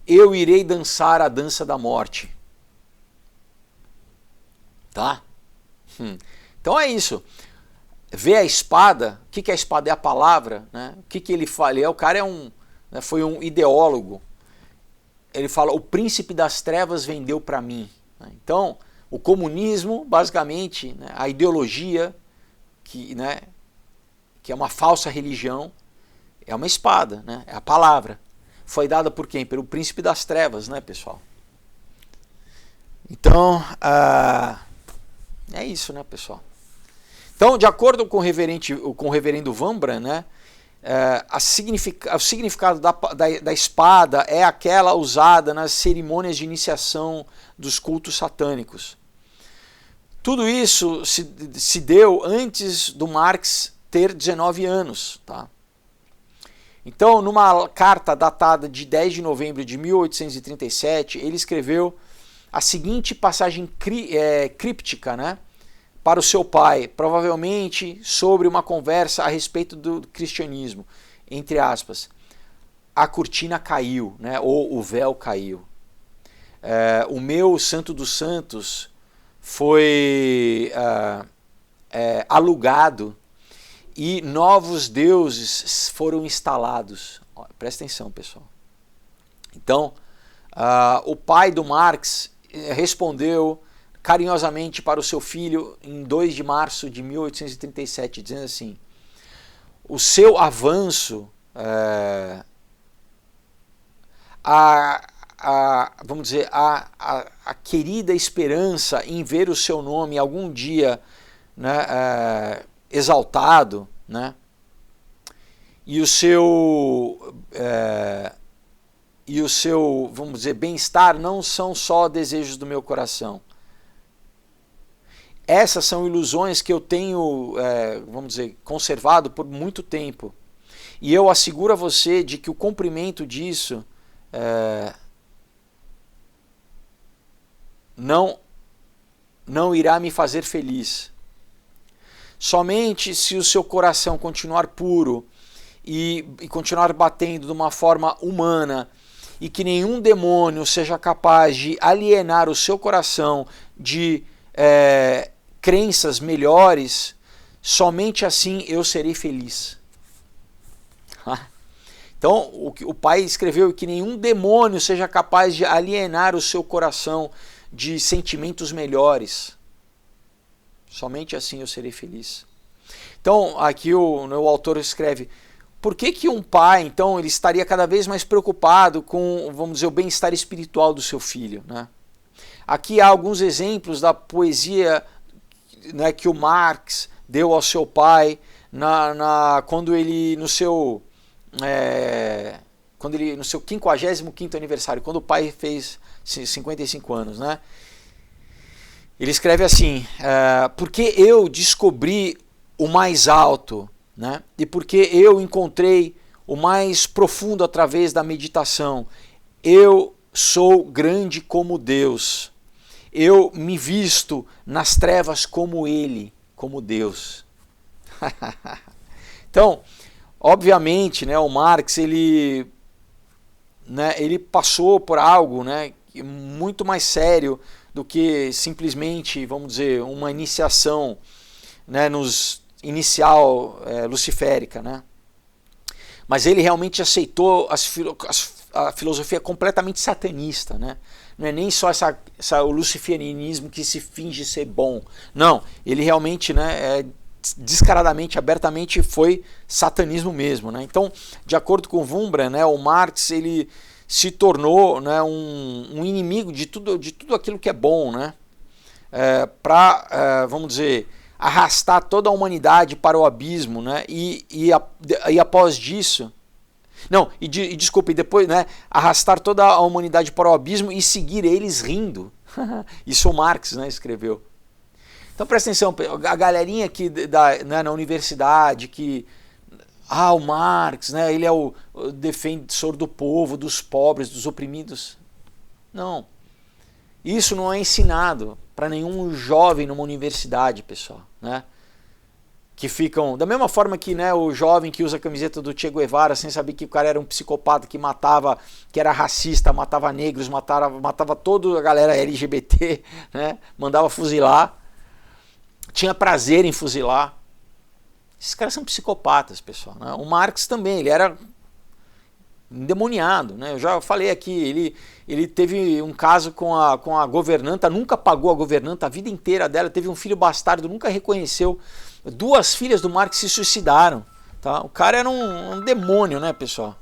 Eu irei dançar a dança da morte. Tá? Então é isso. Vê a espada, o que é a espada? É a palavra, né? O que ele fala? O cara foi um ideólogo. Ele fala, o príncipe das trevas vendeu para mim. Então, o comunismo, basicamente, né, a ideologia, que é uma falsa religião, é uma espada, né? É a palavra. Foi dada por quem? Pelo príncipe das trevas, né, pessoal? Então, é isso, né, pessoal? Então, de acordo com o reverendo Wambra, né, o significado da espada é aquela usada nas cerimônias de iniciação dos cultos satânicos. Tudo isso se deu antes do Marx ter 19 anos. Tá? Então, numa carta datada de 10 de novembro de 1837, ele escreveu a seguinte passagem críptica, né, para o seu pai, provavelmente sobre uma conversa a respeito do cristianismo, entre aspas. A cortina caiu, né, ou o véu caiu. O meu santo dos santos foi alugado e novos deuses foram instalados. Presta atenção, pessoal. Então, o pai do Marx respondeu carinhosamente para o seu filho em 2 de março de 1837, dizendo assim: o seu avanço, vamos dizer, a querida esperança em ver o seu nome algum dia, né, exaltado, né, e o seu, vamos dizer, bem-estar não são só desejos do meu coração. Essas são ilusões que eu tenho, vamos dizer, conservado por muito tempo. E eu asseguro a você de que o cumprimento disso não irá me fazer feliz. Somente se o seu coração continuar puro e continuar batendo de uma forma humana e que nenhum demônio seja capaz de alienar o seu coração de crenças melhores, somente assim eu serei feliz. Então, o pai escreveu que nenhum demônio seja capaz de alienar o seu coração de sentimentos melhores. Somente assim eu serei feliz. Então, aqui o autor escreve, por que um pai, então, ele estaria cada vez mais preocupado com, vamos dizer, o bem-estar espiritual do seu filho, né? Aqui há alguns exemplos da poesia, né, que o Marx deu ao seu pai quando ele no seu 55º aniversário, quando o pai fez 55 anos, né? Ele escreve assim: porque eu descobri o mais alto, né? E porque eu encontrei o mais profundo através da meditação, eu sou grande como Deus. Eu me visto nas trevas como Ele, como Deus. Então, obviamente, né, o Marx ele passou por algo, né, muito mais sério do que simplesmente, vamos dizer, uma iniciação, né, inicial luciférica, né? Mas ele realmente aceitou a filosofia completamente satanista, né? Não é nem só o luciferianismo que se finge ser bom. Não, ele realmente, né, descaradamente, abertamente foi satanismo mesmo, né? Então, de acordo com Wambra, né, o Marx ele se tornou, né, um inimigo de tudo aquilo que é bom, né? Para, vamos dizer, arrastar toda a humanidade para o abismo, né? E após disso, desculpe, depois, né, arrastar toda a humanidade para o abismo e seguir eles rindo. Isso o Marx, né, escreveu. Então presta atenção, a galerinha aqui né, na universidade que o Marx, né, ele é o defensor do povo, dos pobres, dos oprimidos. Não. Isso não é ensinado para nenhum jovem numa universidade, pessoal, né? Que ficam, da mesma forma que, né, o jovem que usa a camiseta do Che Guevara sem saber que o cara era um psicopata que matava, que era racista, matava negros, matava toda a galera LGBT, né, mandava fuzilar, tinha prazer em fuzilar. Esses caras são psicopatas, pessoal, né? O Marx também, ele era endemoniado, né? Eu já falei aqui, ele teve um caso com a governanta, nunca pagou a governanta a vida inteira dela, teve um filho bastardo, nunca reconheceu. 2 filhas do Marx se suicidaram, tá? O cara era um demônio, né, pessoal?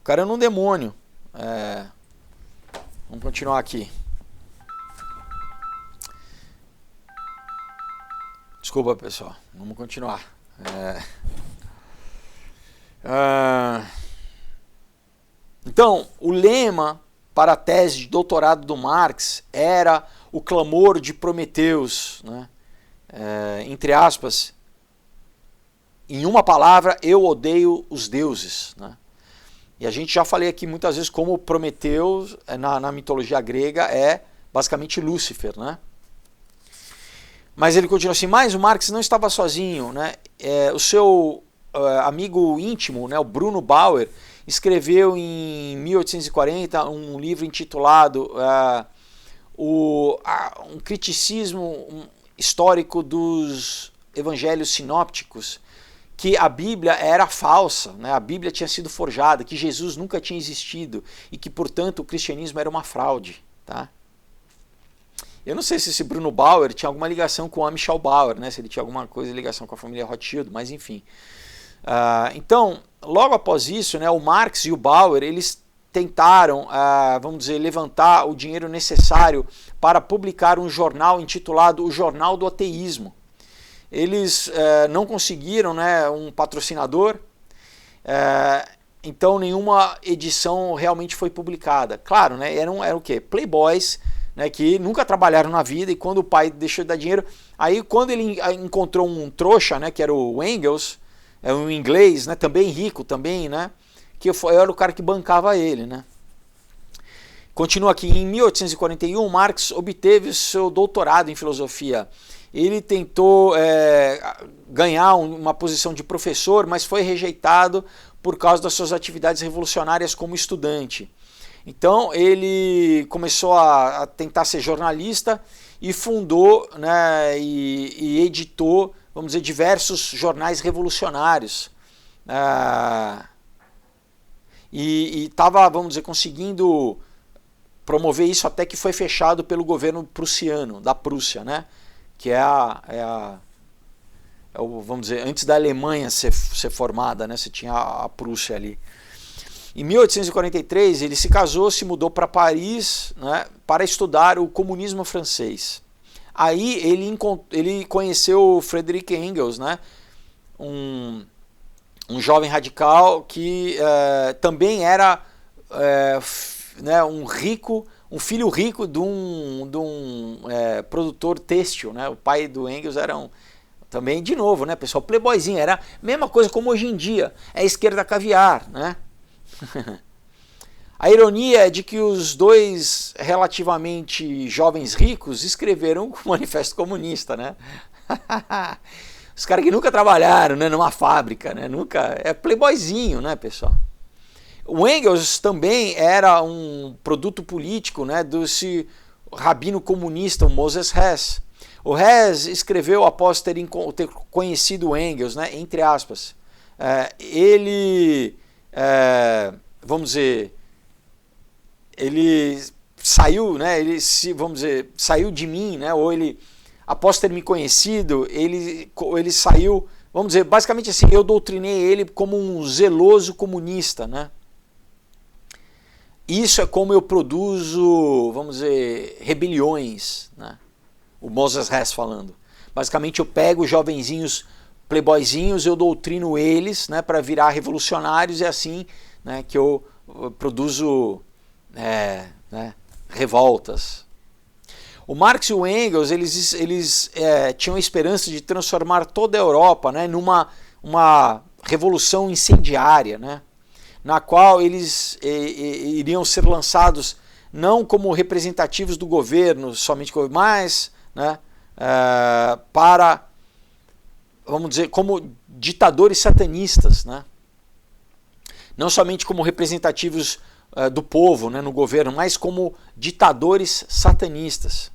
O cara era um demônio. Vamos continuar aqui. Desculpa, pessoal. Vamos continuar. Então, o lema para a tese de doutorado do Marx era o clamor de Prometeus, né? Entre aspas, em uma palavra, eu odeio os deuses, né? E a gente já falei aqui muitas vezes como Prometeus, na mitologia grega, é basicamente Lúcifer, né? Mas ele continua assim, mas o Marx não estava sozinho, né? O seu amigo íntimo, né, o Bruno Bauer, escreveu em 1840 um livro intitulado um criticismo histórico dos evangelhos sinópticos, que a Bíblia era falsa, né? A Bíblia tinha sido forjada, que Jesus nunca tinha existido e que, portanto, o cristianismo era uma fraude, tá? Eu não sei se esse Bruno Bauer tinha alguma ligação com o Amichal Bauer, né? Se ele tinha alguma coisa ligação com a família Rothschild, mas enfim. Então, logo após isso, né, o Marx e o Bauer, eles tentaram, vamos dizer, levantar o dinheiro necessário para publicar um jornal intitulado O Jornal do Ateísmo. Eles não conseguiram, né, um patrocinador, então nenhuma edição realmente foi publicada. Claro, né, eram o quê? Playboys, né, que nunca trabalharam na vida, e quando o pai deixou de dar dinheiro, aí quando ele encontrou um trouxa, né, que era o Engels, um inglês, né, também rico, também, né, que era o cara que bancava ele, né. Continua aqui, em 1841, Marx obteve seu doutorado em filosofia. Ele tentou ganhar uma posição de professor, mas foi rejeitado por causa das suas atividades revolucionárias como estudante. Então ele começou a tentar ser jornalista e fundou, né, e editou, vamos dizer, diversos jornais revolucionários. E estava, vamos dizer, conseguindo promover isso até que foi fechado pelo governo prussiano, da Prússia, né? Que vamos dizer, antes da Alemanha ser formada, né? Você tinha a Prússia ali. Em 1843 ele se casou, se mudou para Paris, né, para estudar o comunismo francês. Aí ele conheceu Friedrich Engels, né, um jovem radical que também era né, um filho rico de um produtor têxtil, né? O pai do Engels era também, de novo, né, pessoal, playboyzinho, era a mesma coisa como hoje em dia, é esquerda caviar, né? A ironia é de que os dois relativamente jovens ricos escreveram o Manifesto Comunista, né? Os caras que nunca trabalharam, né, numa fábrica, né? Nunca, é playboyzinho, né, pessoal? O Engels também era um produto político, né, desse rabino comunista, o Moses Hess. O Hess escreveu, após ter conhecido o Engels, né, entre aspas, vamos dizer, ele saiu, né, vamos dizer, saiu de mim, né, ou ele, após ter me conhecido, ele saiu, vamos dizer, basicamente assim, eu doutrinei ele como um zeloso comunista, né. Isso é como eu produzo, vamos dizer, rebeliões, né? O Moses Hess falando. Basicamente eu pego os jovenzinhos, playboyzinhos, eu doutrino eles, né, para virar revolucionários, e assim, né, que eu produzo né, revoltas. O Marx e o Engels, eles tinham a esperança de transformar toda a Europa, né, numa revolução incendiária, né, na qual eles iriam ser lançados não como representativos do governo, somente mas, né, para, vamos dizer, como ditadores satanistas, né? Não somente como representativos do povo, né, no governo, mas como ditadores satanistas.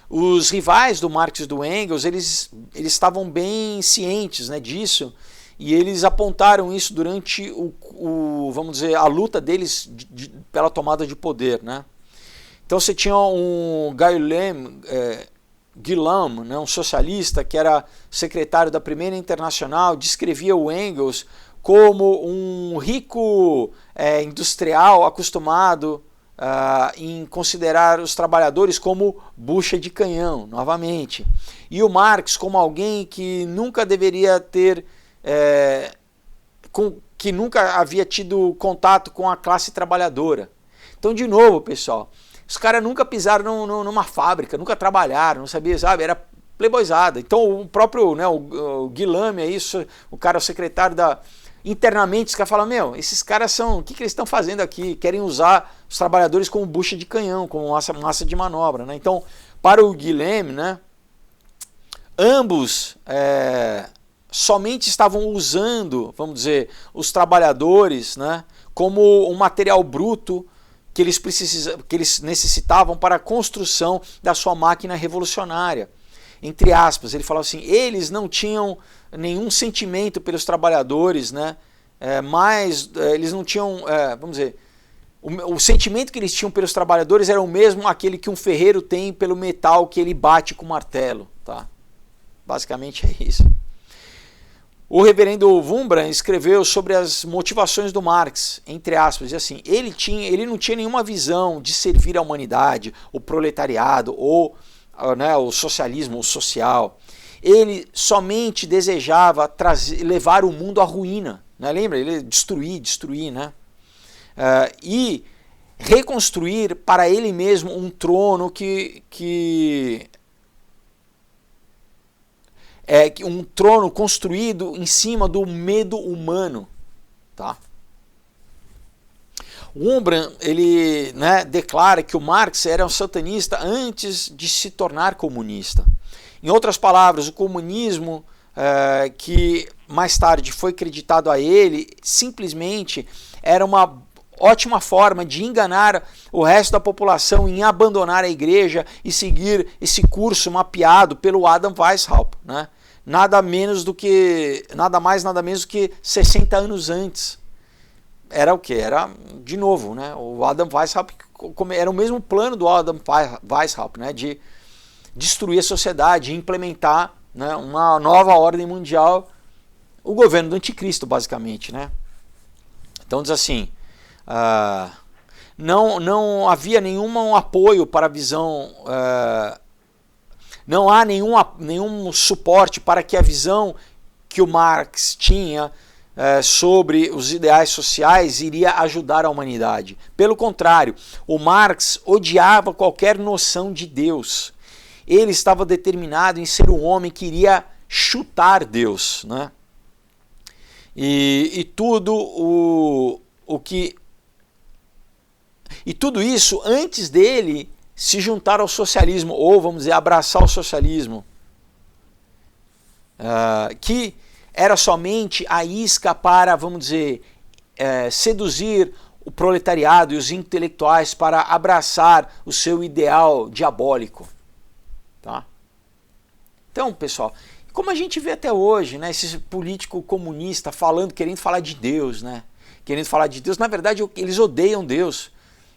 Os rivais do Marx e do Engels, eles estavam bem cientes, né, disso, e eles apontaram isso durante vamos dizer, a luta deles pela tomada de poder, né? Então você tinha um Guillaume, né, um socialista que era secretário da Primeira Internacional, descrevia o Engels como um rico industrial acostumado em considerar os trabalhadores como bucha de canhão, novamente. E o Marx como alguém que nunca deveria ter, que nunca havia tido contato com a classe trabalhadora. Então, de novo, pessoal, os caras nunca pisaram numa fábrica, nunca trabalharam, não sabia, sabe? Era playboyzada. Então, o próprio, né, o Guilherme, o cara, o secretário da... Internamente, os caras falam, meu, esses caras são... O que eles estão fazendo aqui? Querem usar os trabalhadores como bucha de canhão, como massa de manobra, né? Então, para o Guilherme, né, ambos somente estavam usando, vamos dizer, os trabalhadores, né, como um material bruto que eles necessitavam para a construção da sua máquina revolucionária. Entre aspas, ele falava assim, eles não tinham nenhum sentimento pelos trabalhadores, né? Mas eles não tinham, vamos dizer, o sentimento que eles tinham pelos trabalhadores era o mesmo aquele que um ferreiro tem pelo metal que ele bate com o martelo, tá? Basicamente é isso. O reverendo Wurmbrand escreveu sobre as motivações do Marx, entre aspas, e assim, ele não tinha nenhuma visão de servir a humanidade, o proletariado ou, né, o socialismo, o social. Ele somente desejava levar o mundo à ruína, né? Lembra? Ele destruir, né? E reconstruir para ele mesmo um trono um trono construído em cima do medo humano, tá? Wurmbrand, ele, né, declara que o Marx era um satanista antes de se tornar comunista. Em outras palavras, o comunismo que mais tarde foi acreditado a ele, simplesmente era uma ótima forma de enganar o resto da população em abandonar a igreja e seguir esse curso mapeado pelo Adam Weishaupt, né? Nada mais, nada menos do que 60 anos antes. Era o que? Era, de novo, né? O Adam Weishaupt era o mesmo plano do Adam Weishaupt, né? De destruir a sociedade, implementar, né, uma nova ordem mundial, o governo do anticristo, basicamente, né? Então diz assim, não havia nenhum apoio para a visão, não há nenhum suporte para que a visão que o Marx tinha sobre os ideais sociais iria ajudar a humanidade. Pelo contrário, o Marx odiava qualquer noção de Deus. Ele estava determinado em ser um homem que iria chutar Deus, né? E tudo isso antes dele se juntar ao socialismo, ou vamos dizer, abraçar o socialismo, que era somente a isca para, vamos dizer, seduzir o proletariado e os intelectuais para abraçar o seu ideal diabólico. Tá? Então, pessoal, como a gente vê até hoje, né, esse político comunista querendo falar de Deus, né? Querendo falar de Deus, na verdade eles odeiam Deus,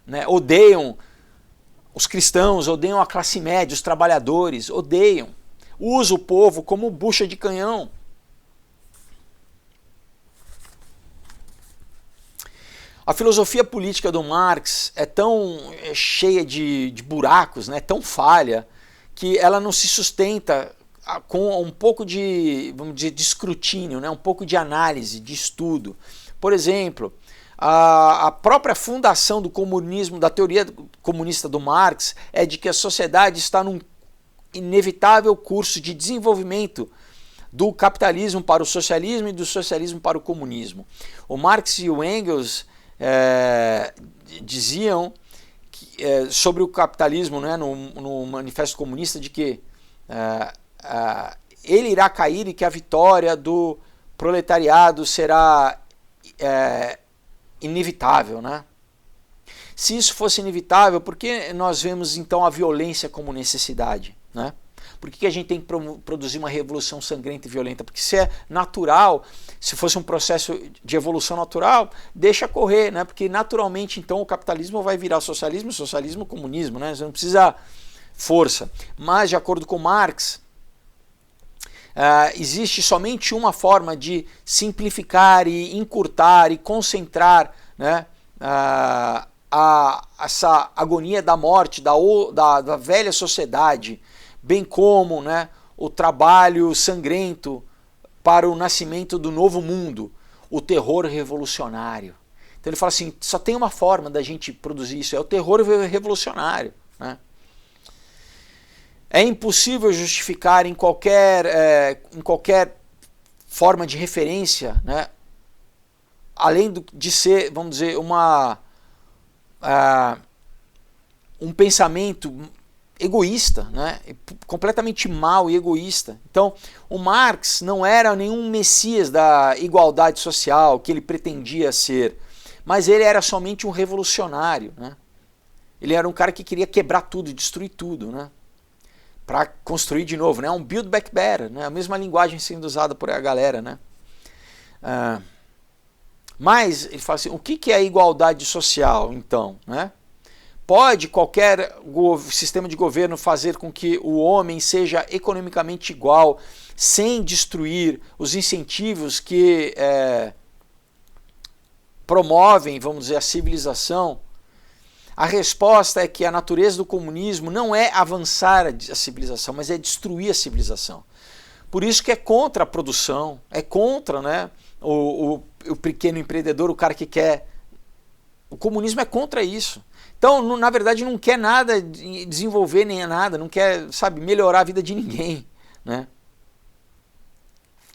né? Odeiam os cristãos, odeiam a classe média, os trabalhadores, odeiam. Usa o povo como bucha de canhão. A filosofia política do Marx é tão cheia de buracos, né, tão falha, que ela não se sustenta com um pouco de, vamos dizer, de escrutínio, né? Um pouco de análise, de estudo. Por exemplo, a própria fundação do comunismo, da teoria comunista do Marx, é de que a sociedade está num inevitável curso de desenvolvimento do capitalismo para o socialismo e do socialismo para o comunismo. O Marx e o Engels diziam sobre o capitalismo, né, no Manifesto Comunista, de que ele irá cair e que a vitória do proletariado será inevitável, né? Se isso fosse inevitável, por que nós vemos então a violência como necessidade, né? Por que a gente tem que produzir uma revolução sangrenta e violenta? Porque se é natural, se fosse um processo de evolução natural, deixa correr, né? Porque naturalmente então o capitalismo vai virar socialismo, socialismo comunismo, né? Você não precisa força. Mas de acordo com Marx, existe somente uma forma de simplificar e encurtar e concentrar, né, essa agonia da morte da velha sociedade, bem como, né, o trabalho sangrento para o nascimento do novo mundo, o terror revolucionário. Então ele fala assim, só tem uma forma da gente produzir isso, é o terror revolucionário, né? É impossível justificar em qualquer forma de referência, né, além de ser, vamos dizer, um pensamento egoísta, né, completamente mau e egoísta. Então, o Marx não era nenhum messias da igualdade social que ele pretendia ser, mas ele era somente um revolucionário, né? Ele era um cara que queria quebrar tudo e destruir tudo, né, para construir de novo, né? Um build back better, né? A mesma linguagem sendo usada por a galera, né? Mas ele fala assim, o que é a igualdade social, então, né? Pode qualquer sistema de governo fazer com que o homem seja economicamente igual, sem destruir os incentivos que promovem, vamos dizer, a civilização? A resposta é que a natureza do comunismo não é avançar a civilização, mas é destruir a civilização. Por isso que é contra a produção, é contra, né, o pequeno empreendedor, o cara que quer... O comunismo é contra isso. Então, na verdade, não quer nada desenvolver nem nada, não quer, sabe, melhorar a vida de ninguém, né?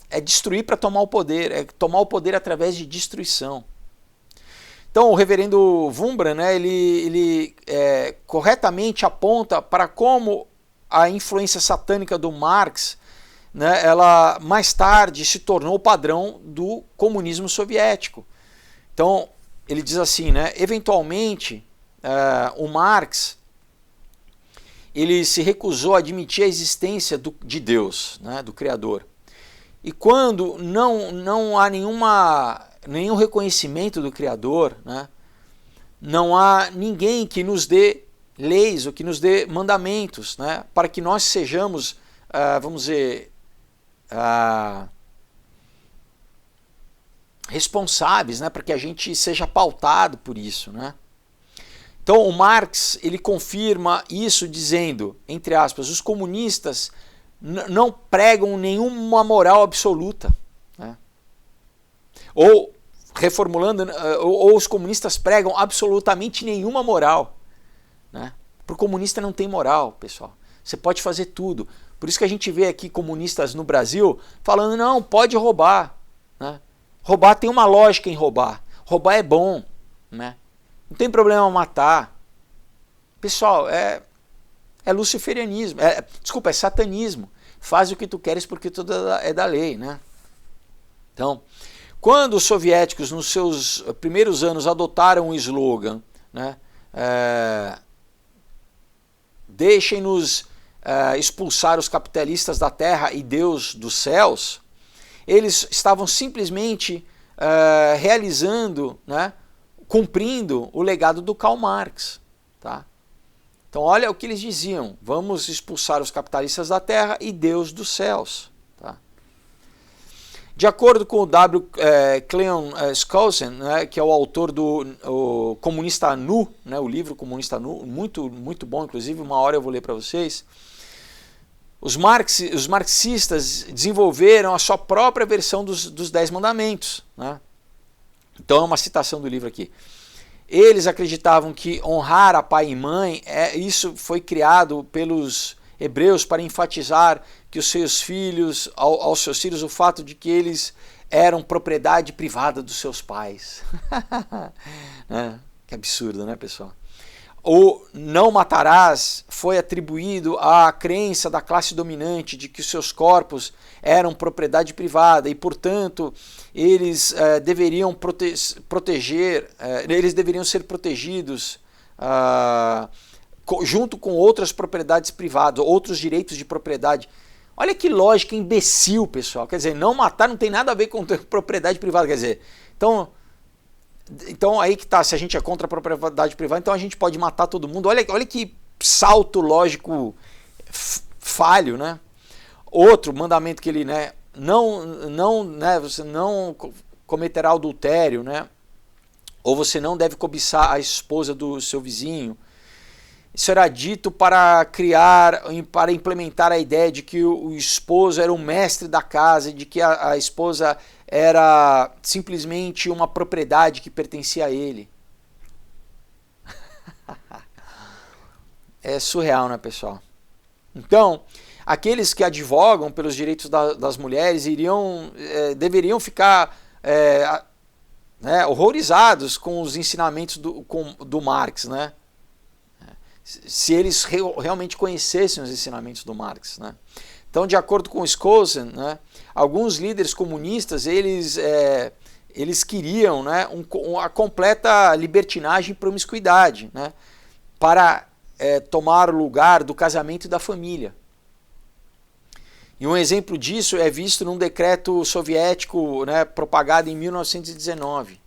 É destruir para tomar o poder, é tomar o poder através de destruição. Então o reverendo Wurmbrand, né, ele corretamente aponta para como a influência satânica do Marx, né, ela mais tarde se tornou o padrão do comunismo soviético. Então ele diz assim, né, eventualmente o Marx ele se recusou a admitir a existência de Deus, né, do Criador. E quando não há nenhum reconhecimento do Criador, né, não há ninguém que nos dê leis ou que nos dê mandamentos, né, para que nós sejamos, vamos dizer, responsáveis, né, para que a gente seja pautado por isso, né. Então o Marx ele confirma isso dizendo, entre aspas, os comunistas não pregam nenhuma moral absoluta, né? Ou, reformulando, ou os comunistas pregam absolutamente nenhuma moral, né? Para o comunista não tem moral, pessoal. Você pode fazer tudo. Por isso que a gente vê aqui comunistas no Brasil falando, não, pode roubar, né? Roubar tem uma lógica em roubar. Roubar é bom, né? Não tem problema matar. Pessoal, é luciferianismo, desculpa, é satanismo. Faz o que tu queres porque tudo é da lei, né? Então, quando os soviéticos nos seus primeiros anos adotaram o slogan, né, deixem-nos expulsar os capitalistas da terra e Deus dos céus, eles estavam simplesmente realizando, né, cumprindo o legado do Karl Marx, tá? Então olha o que eles diziam, vamos expulsar os capitalistas da terra e Deus dos céus. Tá? De acordo com o W. Cleon Skousen, né, que é o autor do Comunista Nu, né, o livro Comunista Nu, muito, muito bom, inclusive, uma hora eu vou ler para vocês, os marxistas desenvolveram a sua própria versão dos 10 mandamentos. Né? Então é uma citação do livro aqui. Eles acreditavam que honrar a pai e mãe, isso foi criado pelos hebreus para enfatizar que os seus filhos, aos seus filhos, o fato de que eles eram propriedade privada dos seus pais. Que absurdo, né, pessoal? O não matarás foi atribuído à crença da classe dominante de que os seus corpos eram propriedade privada e, portanto, eles deveriam proteger, eles deveriam ser protegidos junto com outras propriedades privadas, outros direitos de propriedade. Olha que lógica imbecil, pessoal. Quer dizer, não matar não tem nada a ver com propriedade privada. Quer dizer, então aí que tá, se a gente é contra a propriedade privada, então a gente pode matar todo mundo. Olha que salto lógico falho, né? Outro mandamento que ele, né, você não cometerá adultério, né? Ou você não deve cobiçar a esposa do seu vizinho. Isso era dito para implementar a ideia de que o esposo era o mestre da casa, de que a esposa era simplesmente uma propriedade que pertencia a ele. É surreal, né, pessoal? Então, aqueles que advogam pelos direitos das mulheres deveriam ficar horrorizados com os ensinamentos do Marx, né? Se eles realmente conhecessem os ensinamentos do Marx, né? Então, de acordo com o Skousen, né, alguns líderes comunistas eles queriam, né, a completa libertinagem e promiscuidade, né, para tomar o lugar do casamento e da família. E um exemplo disso é visto num decreto soviético, né, propagado em 1919.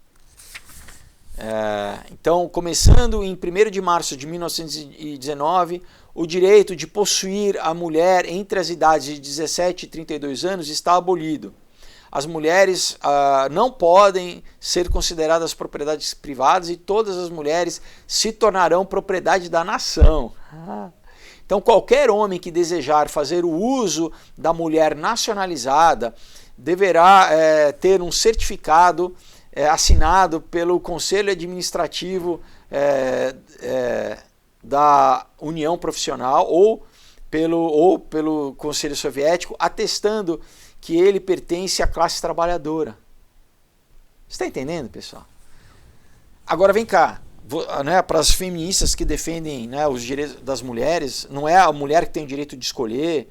Então, começando em 1º de março de 1919, o direito de possuir a mulher entre as idades de 17 e 32 anos está abolido. As mulheres não podem ser consideradas propriedades privadas e todas as mulheres se tornarão propriedade da nação. Então, qualquer homem que desejar fazer o uso da mulher nacionalizada deverá ter um certificado assinado pelo Conselho Administrativo da União Profissional ou pelo Conselho Soviético, atestando que ele pertence à classe trabalhadora. Você está entendendo, pessoal? Agora vem cá, né, para as feministas que defendem, né, os direitos das mulheres, não é a mulher que tem o direito de escolher,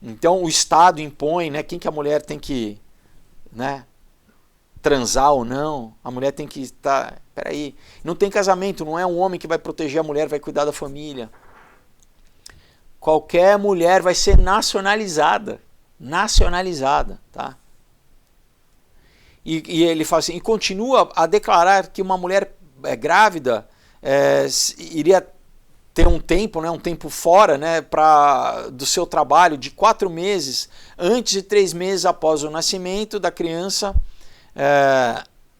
então o Estado impõe, né, quem que a mulher tem que, né, transar ou não, a mulher tem que estar... Peraí, não tem casamento, não é um homem que vai proteger a mulher, vai cuidar da família. Qualquer mulher vai ser nacionalizada, tá? E ele fala assim, e continua a declarar que uma mulher grávida iria ter um tempo fora, né, do seu trabalho de 4 meses, antes de 3 meses após o nascimento da criança,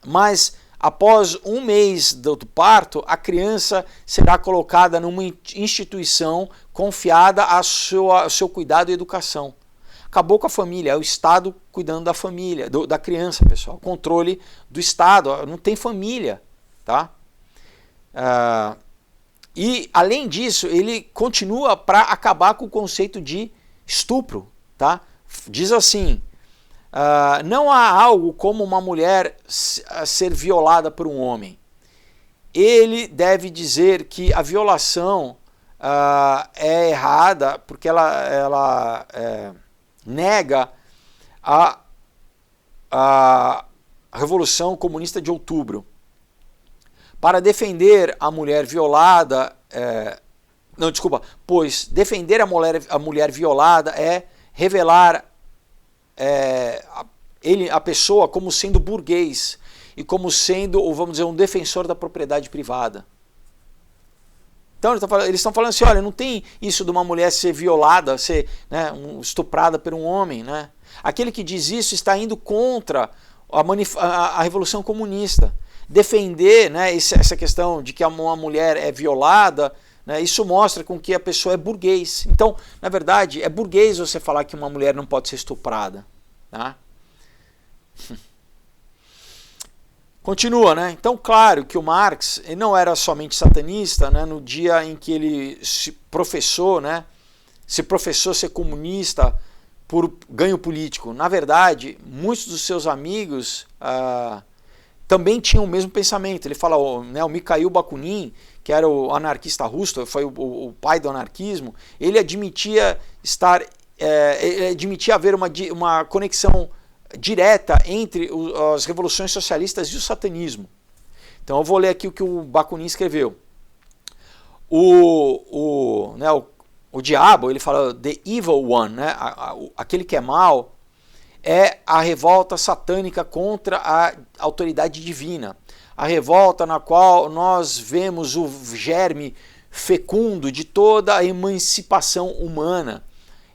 mas após 1 mês do parto, a criança será colocada numa instituição confiada ao seu cuidado e educação. Acabou com a família, é o Estado cuidando da família, da criança, pessoal. Controle do Estado, não tem família, tá? E, além disso, ele continua para acabar com o conceito de estupro, tá? Diz assim, não há algo como uma mulher ser violada por um homem. Ele deve dizer que a violação é errada porque ela nega a Revolução Comunista de Outubro. Para defender a mulher violada, pois defender a mulher violada é revelar a pessoa como sendo burguês e como sendo, vamos dizer, um defensor da propriedade privada. Então eles estão falando assim, olha, não tem isso de uma mulher ser violada, ser, né, estuprada por um homem, né? Aquele que diz isso está indo contra a Revolução Comunista. Defender, né, essa questão de que uma mulher é violada, né, isso mostra com que a pessoa é burguês. Então, na verdade, é burguês você falar que uma mulher não pode ser estuprada. Tá? Continua, né? Então, claro que o Marx ele não era somente satanista, né, no dia em que ele se professou ser comunista por ganho político. Na verdade, muitos dos seus amigos também tinham o mesmo pensamento. Ele fala, né, o Mikhail Bakunin, que era o anarquista russo, foi o pai do anarquismo, ele admitia haver uma conexão direta entre as revoluções socialistas e o satanismo. Então eu vou ler aqui o que o Bakunin escreveu. O diabo, ele fala, the evil one, né, aquele que é mal, é a revolta satânica contra a autoridade divina. A revolta na qual nós vemos o germe fecundo de toda a emancipação humana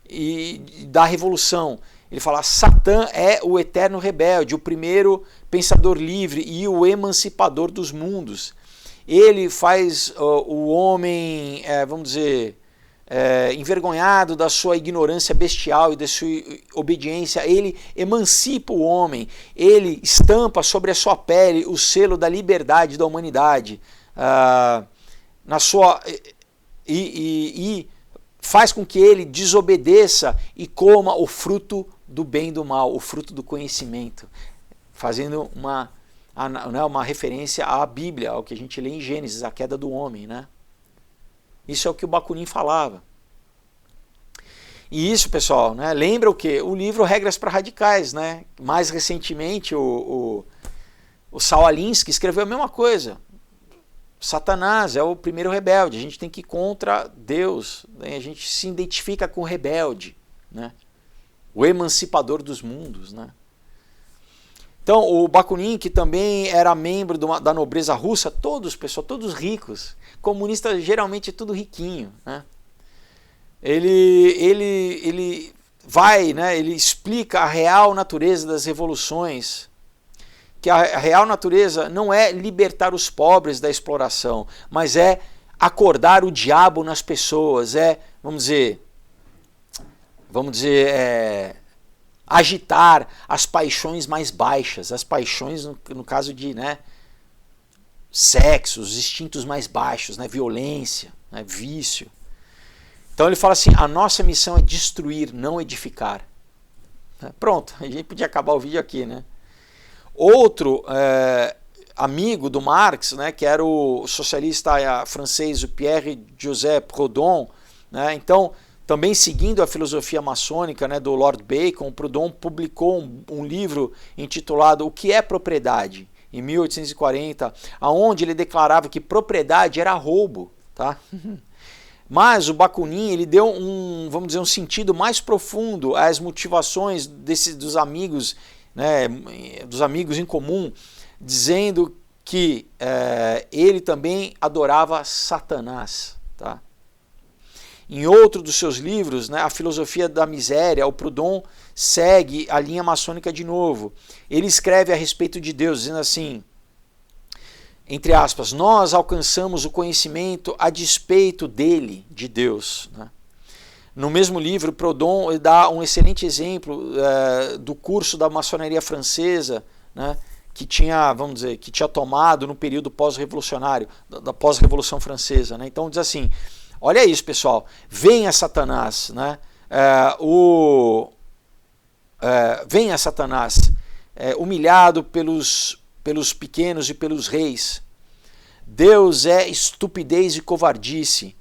e da revolução. Ele fala, Satã é o eterno rebelde, o primeiro pensador livre e o emancipador dos mundos. Ele faz o homem, vamos dizer, envergonhado da sua ignorância bestial e da sua obediência. Ele emancipa o homem, ele estampa sobre a sua pele o selo da liberdade da humanidade, e faz com que ele desobedeça e coma o fruto do bem e do mal, o fruto do conhecimento, fazendo uma referência à Bíblia, ao que a gente lê em Gênesis, a queda do homem, né? Isso é o que o Bakunin falava. E isso, pessoal, né, lembra o quê? O livro Regras para Radicais, né? Mais recentemente, o Saul Alinsky escreveu a mesma coisa. Satanás é o primeiro rebelde, a gente tem que ir contra Deus, né? A gente se identifica com o rebelde, né? O emancipador dos mundos, né? Então, o Bakunin, que também era membro da nobreza russa, todos ricos, comunista geralmente é tudo riquinho, né? Ele vai, né, ele explica a real natureza das revoluções, que a real natureza não é libertar os pobres da exploração, mas é acordar o diabo nas pessoas, vamos dizer, agitar as paixões mais baixas, as paixões no caso de, né, sexo, os instintos mais baixos, né, violência, né, vício. Então ele fala assim, a nossa missão é destruir, não edificar. Pronto, a gente podia acabar o vídeo aqui, né? Outro amigo do Marx, né, que era o socialista francês, o Pierre-Joseph Proudhon, né, então, também seguindo a filosofia maçônica, né, do Lord Bacon, Proudhon publicou um livro intitulado O que é Propriedade, em 1840, onde ele declarava que propriedade era roubo, tá? Mas o Bakunin, ele deu vamos dizer, um sentido mais profundo às motivações dos amigos, né, dos amigos em comum, dizendo que ele também adorava Satanás, tá? Em outro dos seus livros, né, A Filosofia da Miséria, o Proudhon segue a linha maçônica de novo. Ele escreve a respeito de Deus, dizendo assim, entre aspas, nós alcançamos o conhecimento a despeito dele, de Deus, né? No mesmo livro, Proudhon dá um excelente exemplo do curso da maçonaria francesa, né, que tinha, vamos dizer, que tinha tomado no período pós-revolucionário, da pós-revolução francesa, né? Então diz assim, olha isso, pessoal, venha Satanás, né? Venha Satanás, humilhado pelos pequenos e pelos reis. Deus é estupidez e covardia.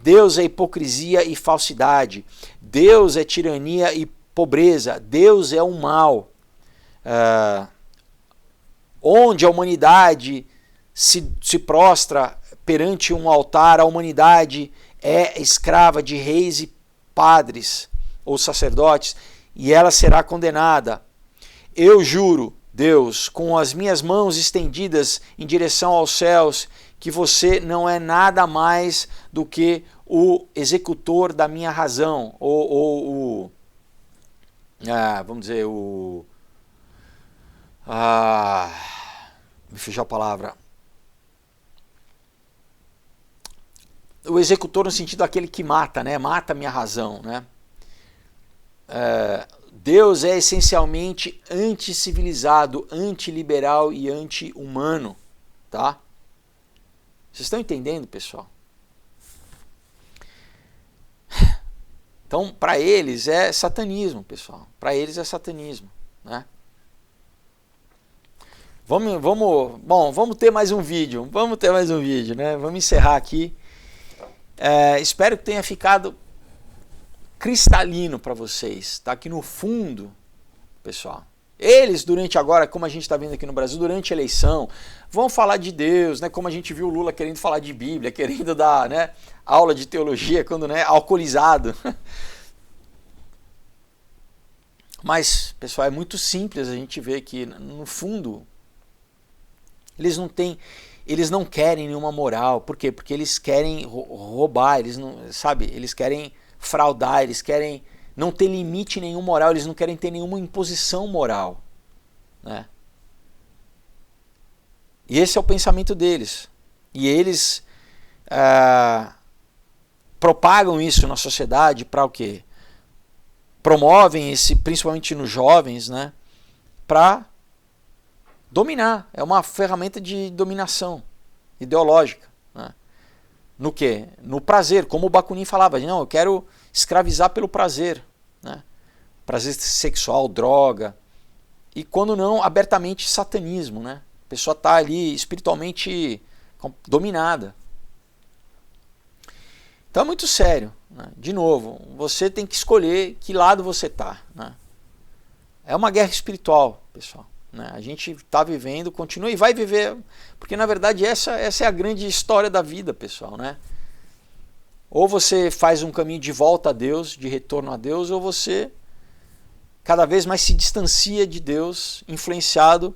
Deus é hipocrisia e falsidade. Deus é tirania e pobreza. Deus é o mal. Onde a humanidade se prostra perante um altar, a humanidade é escrava de reis e padres ou sacerdotes, e ela será condenada. Eu juro, Deus, com as minhas mãos estendidas em direção aos céus, que você não é nada mais do que o executor da minha razão, vamos dizer, me fugiu a palavra. O executor no sentido daquele que mata, né? Mata a minha razão, né? Deus é essencialmente anticivilizado, antiliberal e anti-humano, tá? Vocês estão entendendo, pessoal? Então, para eles é satanismo, pessoal. Para eles é satanismo, né? Vamos ter mais um vídeo. Vamos ter mais um vídeo, né? Vamos encerrar aqui. Espero que tenha ficado cristalino para vocês. Tá aqui no fundo, pessoal. Eles, durante agora, como a gente está vendo aqui no Brasil, durante a eleição, vão falar de Deus, né? Como a gente viu o Lula querendo falar de Bíblia, querendo dar, né, aula de teologia, quando, né, alcoolizado. Mas, pessoal, é muito simples a gente ver que, no fundo, eles não querem nenhuma moral. Por quê? Porque eles querem roubar, eles querem fraudar, eles querem não ter limite nenhum moral, eles não querem ter nenhuma imposição moral, né? E esse é o pensamento deles. E eles propagam isso na sociedade para o quê? Promovem esse, principalmente nos jovens, né, para dominar. É uma ferramenta de dominação ideológica, né? No quê? No prazer, como o Bakunin falava, não, eu quero escravizar pelo prazer, né? Prazer sexual, droga, e quando não, abertamente satanismo, né? A pessoa está ali espiritualmente dominada. Então é muito sério, né? De novo, você tem que escolher que lado você está, né? É uma guerra espiritual, pessoal, né? A gente está vivendo, continua e vai viver, porque na verdade essa é a grande história da vida, pessoal, né? Ou você faz um caminho de volta a Deus, de retorno a Deus, ou você cada vez mais se distancia de Deus, influenciado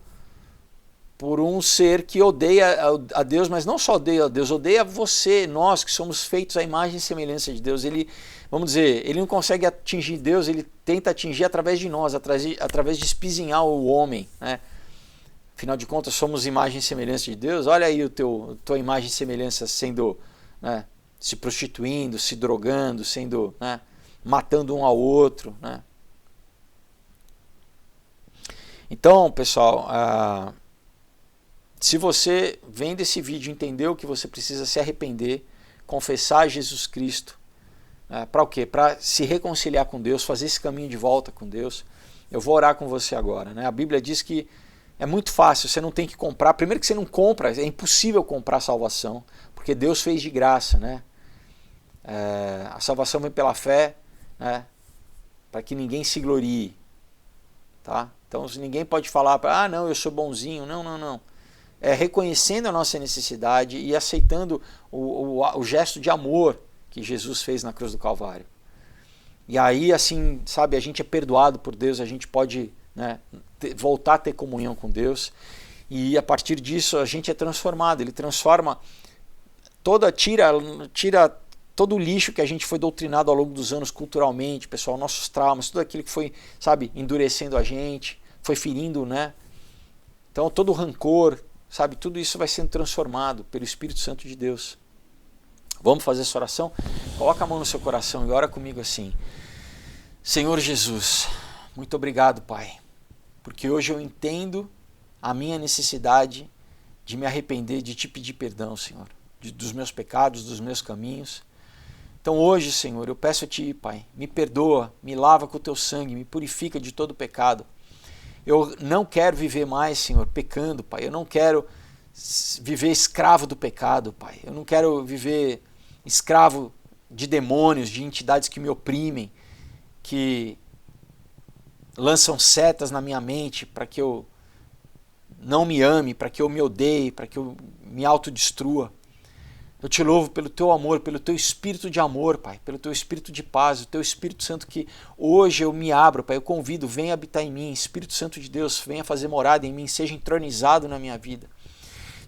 por um ser que odeia a Deus, mas não só odeia a Deus, odeia você, nós que somos feitos à imagem e semelhança de Deus. Ele, vamos dizer, ele não consegue atingir Deus, ele tenta atingir através de nós, através de espizinhar o homem, né? Afinal de contas, somos imagem e semelhança de Deus. Olha aí tua imagem e semelhança sendo, né, se prostituindo, se drogando, sendo, né, matando um ao outro, né? Então, pessoal, se você vendo esse vídeo entendeu que você precisa se arrepender, confessar Jesus Cristo, para o quê? Para se reconciliar com Deus, fazer esse caminho de volta com Deus, eu vou orar com você agora, né? A Bíblia diz que é muito fácil, você não tem que comprar. Primeiro que você não compra, é impossível comprar salvação, porque Deus fez de graça, né? A salvação vem pela fé, né? Para que ninguém se glorie, tá? Então ninguém pode falar, não, eu sou bonzinho, não. É reconhecendo a nossa necessidade e aceitando o gesto de amor que Jesus fez na cruz do Calvário. E aí, assim, sabe, a gente é perdoado por Deus, a gente pode, né, voltar a ter comunhão com Deus, e a partir disso a gente é transformado. Ele transforma tira todo o lixo que a gente foi doutrinado ao longo dos anos culturalmente, pessoal, nossos traumas, tudo aquilo que foi, sabe, endurecendo a gente, foi ferindo, né? Então todo o rancor, sabe, tudo isso vai sendo transformado pelo Espírito Santo de Deus. Vamos fazer essa oração? Coloca a mão no seu coração e ora comigo assim. Senhor Jesus, muito obrigado, Pai, porque hoje eu entendo a minha necessidade de me arrepender, de te pedir perdão, Senhor, dos meus pecados, dos meus caminhos. Então hoje, Senhor, eu peço a Ti, Pai, me perdoa, me lava com o Teu sangue, me purifica de todo pecado. Eu não quero viver mais, Senhor, pecando, Pai. Eu não quero viver escravo do pecado, Pai. Eu não quero viver escravo de demônios, de entidades que me oprimem, que lançam setas na minha mente para que eu não me ame, para que eu me odeie, para que eu me autodestrua. Eu te louvo pelo Teu amor, pelo Teu Espírito de amor, Pai, pelo Teu Espírito de paz, o Teu Espírito Santo que hoje eu me abro, Pai, eu convido, venha habitar em mim, Espírito Santo de Deus, venha fazer morada em mim, seja entronizado na minha vida.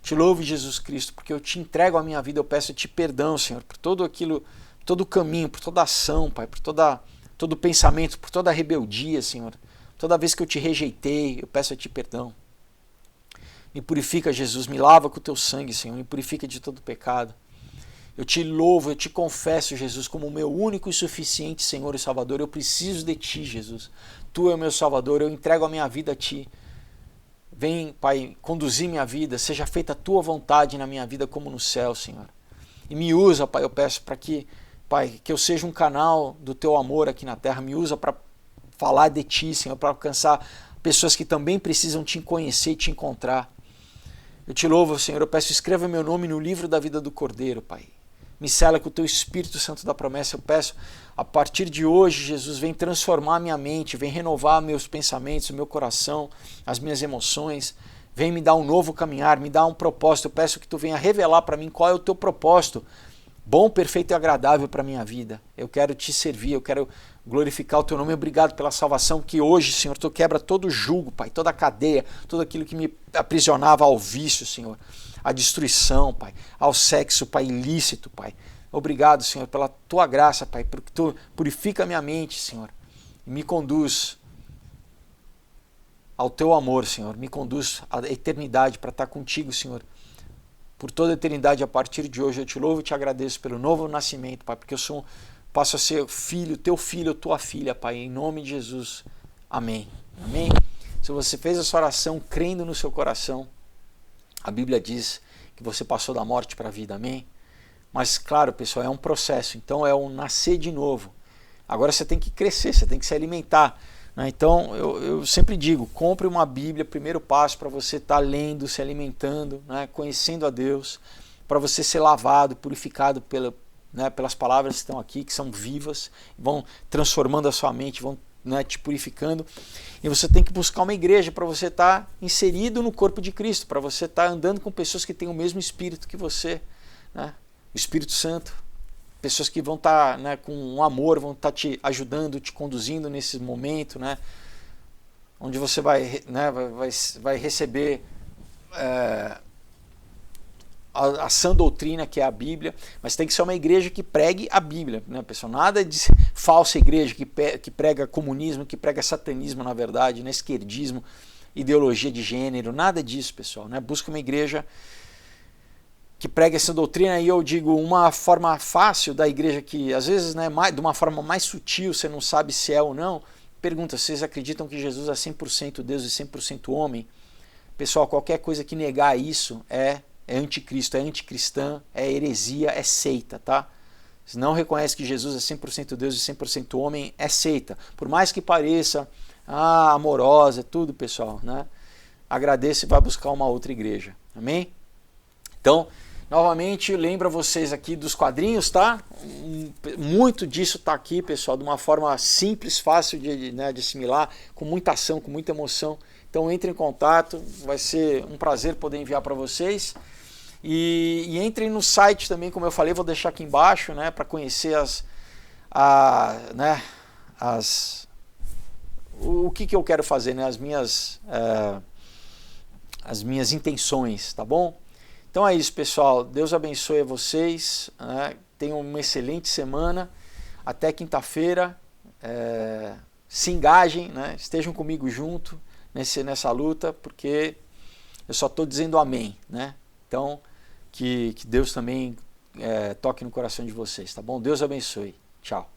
Te louvo, Jesus Cristo, porque eu te entrego a minha vida, eu peço-te perdão, Senhor, por todo aquilo, todo o caminho, por toda ação, Pai, por todo pensamento, por toda rebeldia, Senhor. Toda vez que eu te rejeitei, eu peço a Ti perdão. Me purifica, Jesus, me lava com o Teu sangue, Senhor, me purifica de todo pecado. Eu te louvo, eu te confesso, Jesus, como o meu único e suficiente Senhor e Salvador. Eu preciso de Ti, Jesus. Tu é o meu Salvador, eu entrego a minha vida a Ti. Vem, Pai, conduzir minha vida, seja feita a Tua vontade na minha vida como no céu, Senhor. E me usa, Pai, eu peço para que, Pai, que eu seja um canal do Teu amor aqui na terra. Me usa para falar de Ti, Senhor, para alcançar pessoas que também precisam Te conhecer e Te encontrar. Eu te louvo, Senhor, eu peço, escreva meu nome no livro da vida do Cordeiro, Pai. Me sela com o teu Espírito Santo da promessa. Eu peço, a partir de hoje, Jesus, vem transformar minha mente, vem renovar meus pensamentos, o meu coração, as minhas emoções. Vem me dar um novo caminhar, me dar um propósito. Eu peço que tu venha revelar para mim qual é o teu propósito, bom, perfeito e agradável para a minha vida. Eu quero te servir, eu quero glorificar o teu nome. Obrigado pela salvação que hoje, Senhor, tu quebra todo o jugo, Pai, toda a cadeia, tudo aquilo que me aprisionava ao vício, Senhor, à destruição, Pai, ao sexo, Pai, ilícito, Pai. Obrigado, Senhor, pela tua graça, Pai, porque tu purifica a minha mente, Senhor, e me conduz ao teu amor, Senhor, me conduz à eternidade para estar contigo, Senhor. Por toda a eternidade, a partir de hoje, eu te louvo e te agradeço pelo novo nascimento, Pai, porque eu passo a ser filho, teu filho, tua filha, Pai, em nome de Jesus. Amém. Amém. Se você fez essa oração crendo no seu coração, a Bíblia diz que você passou da morte para a vida. Amém. Mas, claro, pessoal, é um processo, então é um nascer de novo. Agora você tem que crescer, você tem que se alimentar. Então, eu sempre digo, compre uma Bíblia, primeiro passo para você estar lendo, se alimentando, né, conhecendo a Deus, para você ser lavado, purificado pelas palavras que estão aqui, que são vivas, vão transformando a sua mente, vão, né, te purificando. E você tem que buscar uma igreja para você estar inserido no corpo de Cristo, para você estar andando com pessoas que têm o mesmo Espírito que você, né, o Espírito Santo. Pessoas que vão estar, né, com um amor, vão estar te ajudando, te conduzindo nesse momento, né, onde você vai, né, vai receber a sã doutrina, que é a Bíblia, mas tem que ser uma igreja que pregue a Bíblia, né, pessoal? Nada de falsa igreja que prega comunismo, que prega satanismo, na verdade, né, esquerdismo, ideologia de gênero, nada disso, pessoal, né? Busca uma igreja que prega essa doutrina, e eu digo uma forma fácil da igreja que, às vezes, né, de uma forma mais sutil, você não sabe se é ou não, pergunta, vocês acreditam que Jesus é 100% Deus e 100% homem? Pessoal, qualquer coisa que negar isso é anticristo, é anticristã, é heresia, é seita, tá? Se não reconhece que Jesus é 100% Deus e 100% homem, é seita. Por mais que pareça amorosa, tudo, pessoal, né? Agradeça e vai buscar uma outra igreja. Amém? Então, novamente, lembra vocês aqui dos quadrinhos, tá? Muito disso está aqui, pessoal, de uma forma simples, fácil de assimilar, com muita ação, com muita emoção. Então, entre em contato, vai ser um prazer poder enviar para vocês. E entrem no site também, como eu falei, vou deixar aqui embaixo, né, para conhecer o que eu quero fazer, né, as minhas intenções, tá bom? Então é isso, pessoal. Deus abençoe a vocês, né? Tenham uma excelente semana. Até quinta-feira. Se engajem, né? Estejam comigo junto nessa luta, porque eu só estou dizendo amém, né? Então, que Deus também toque no coração de vocês, tá bom? Deus abençoe. Tchau.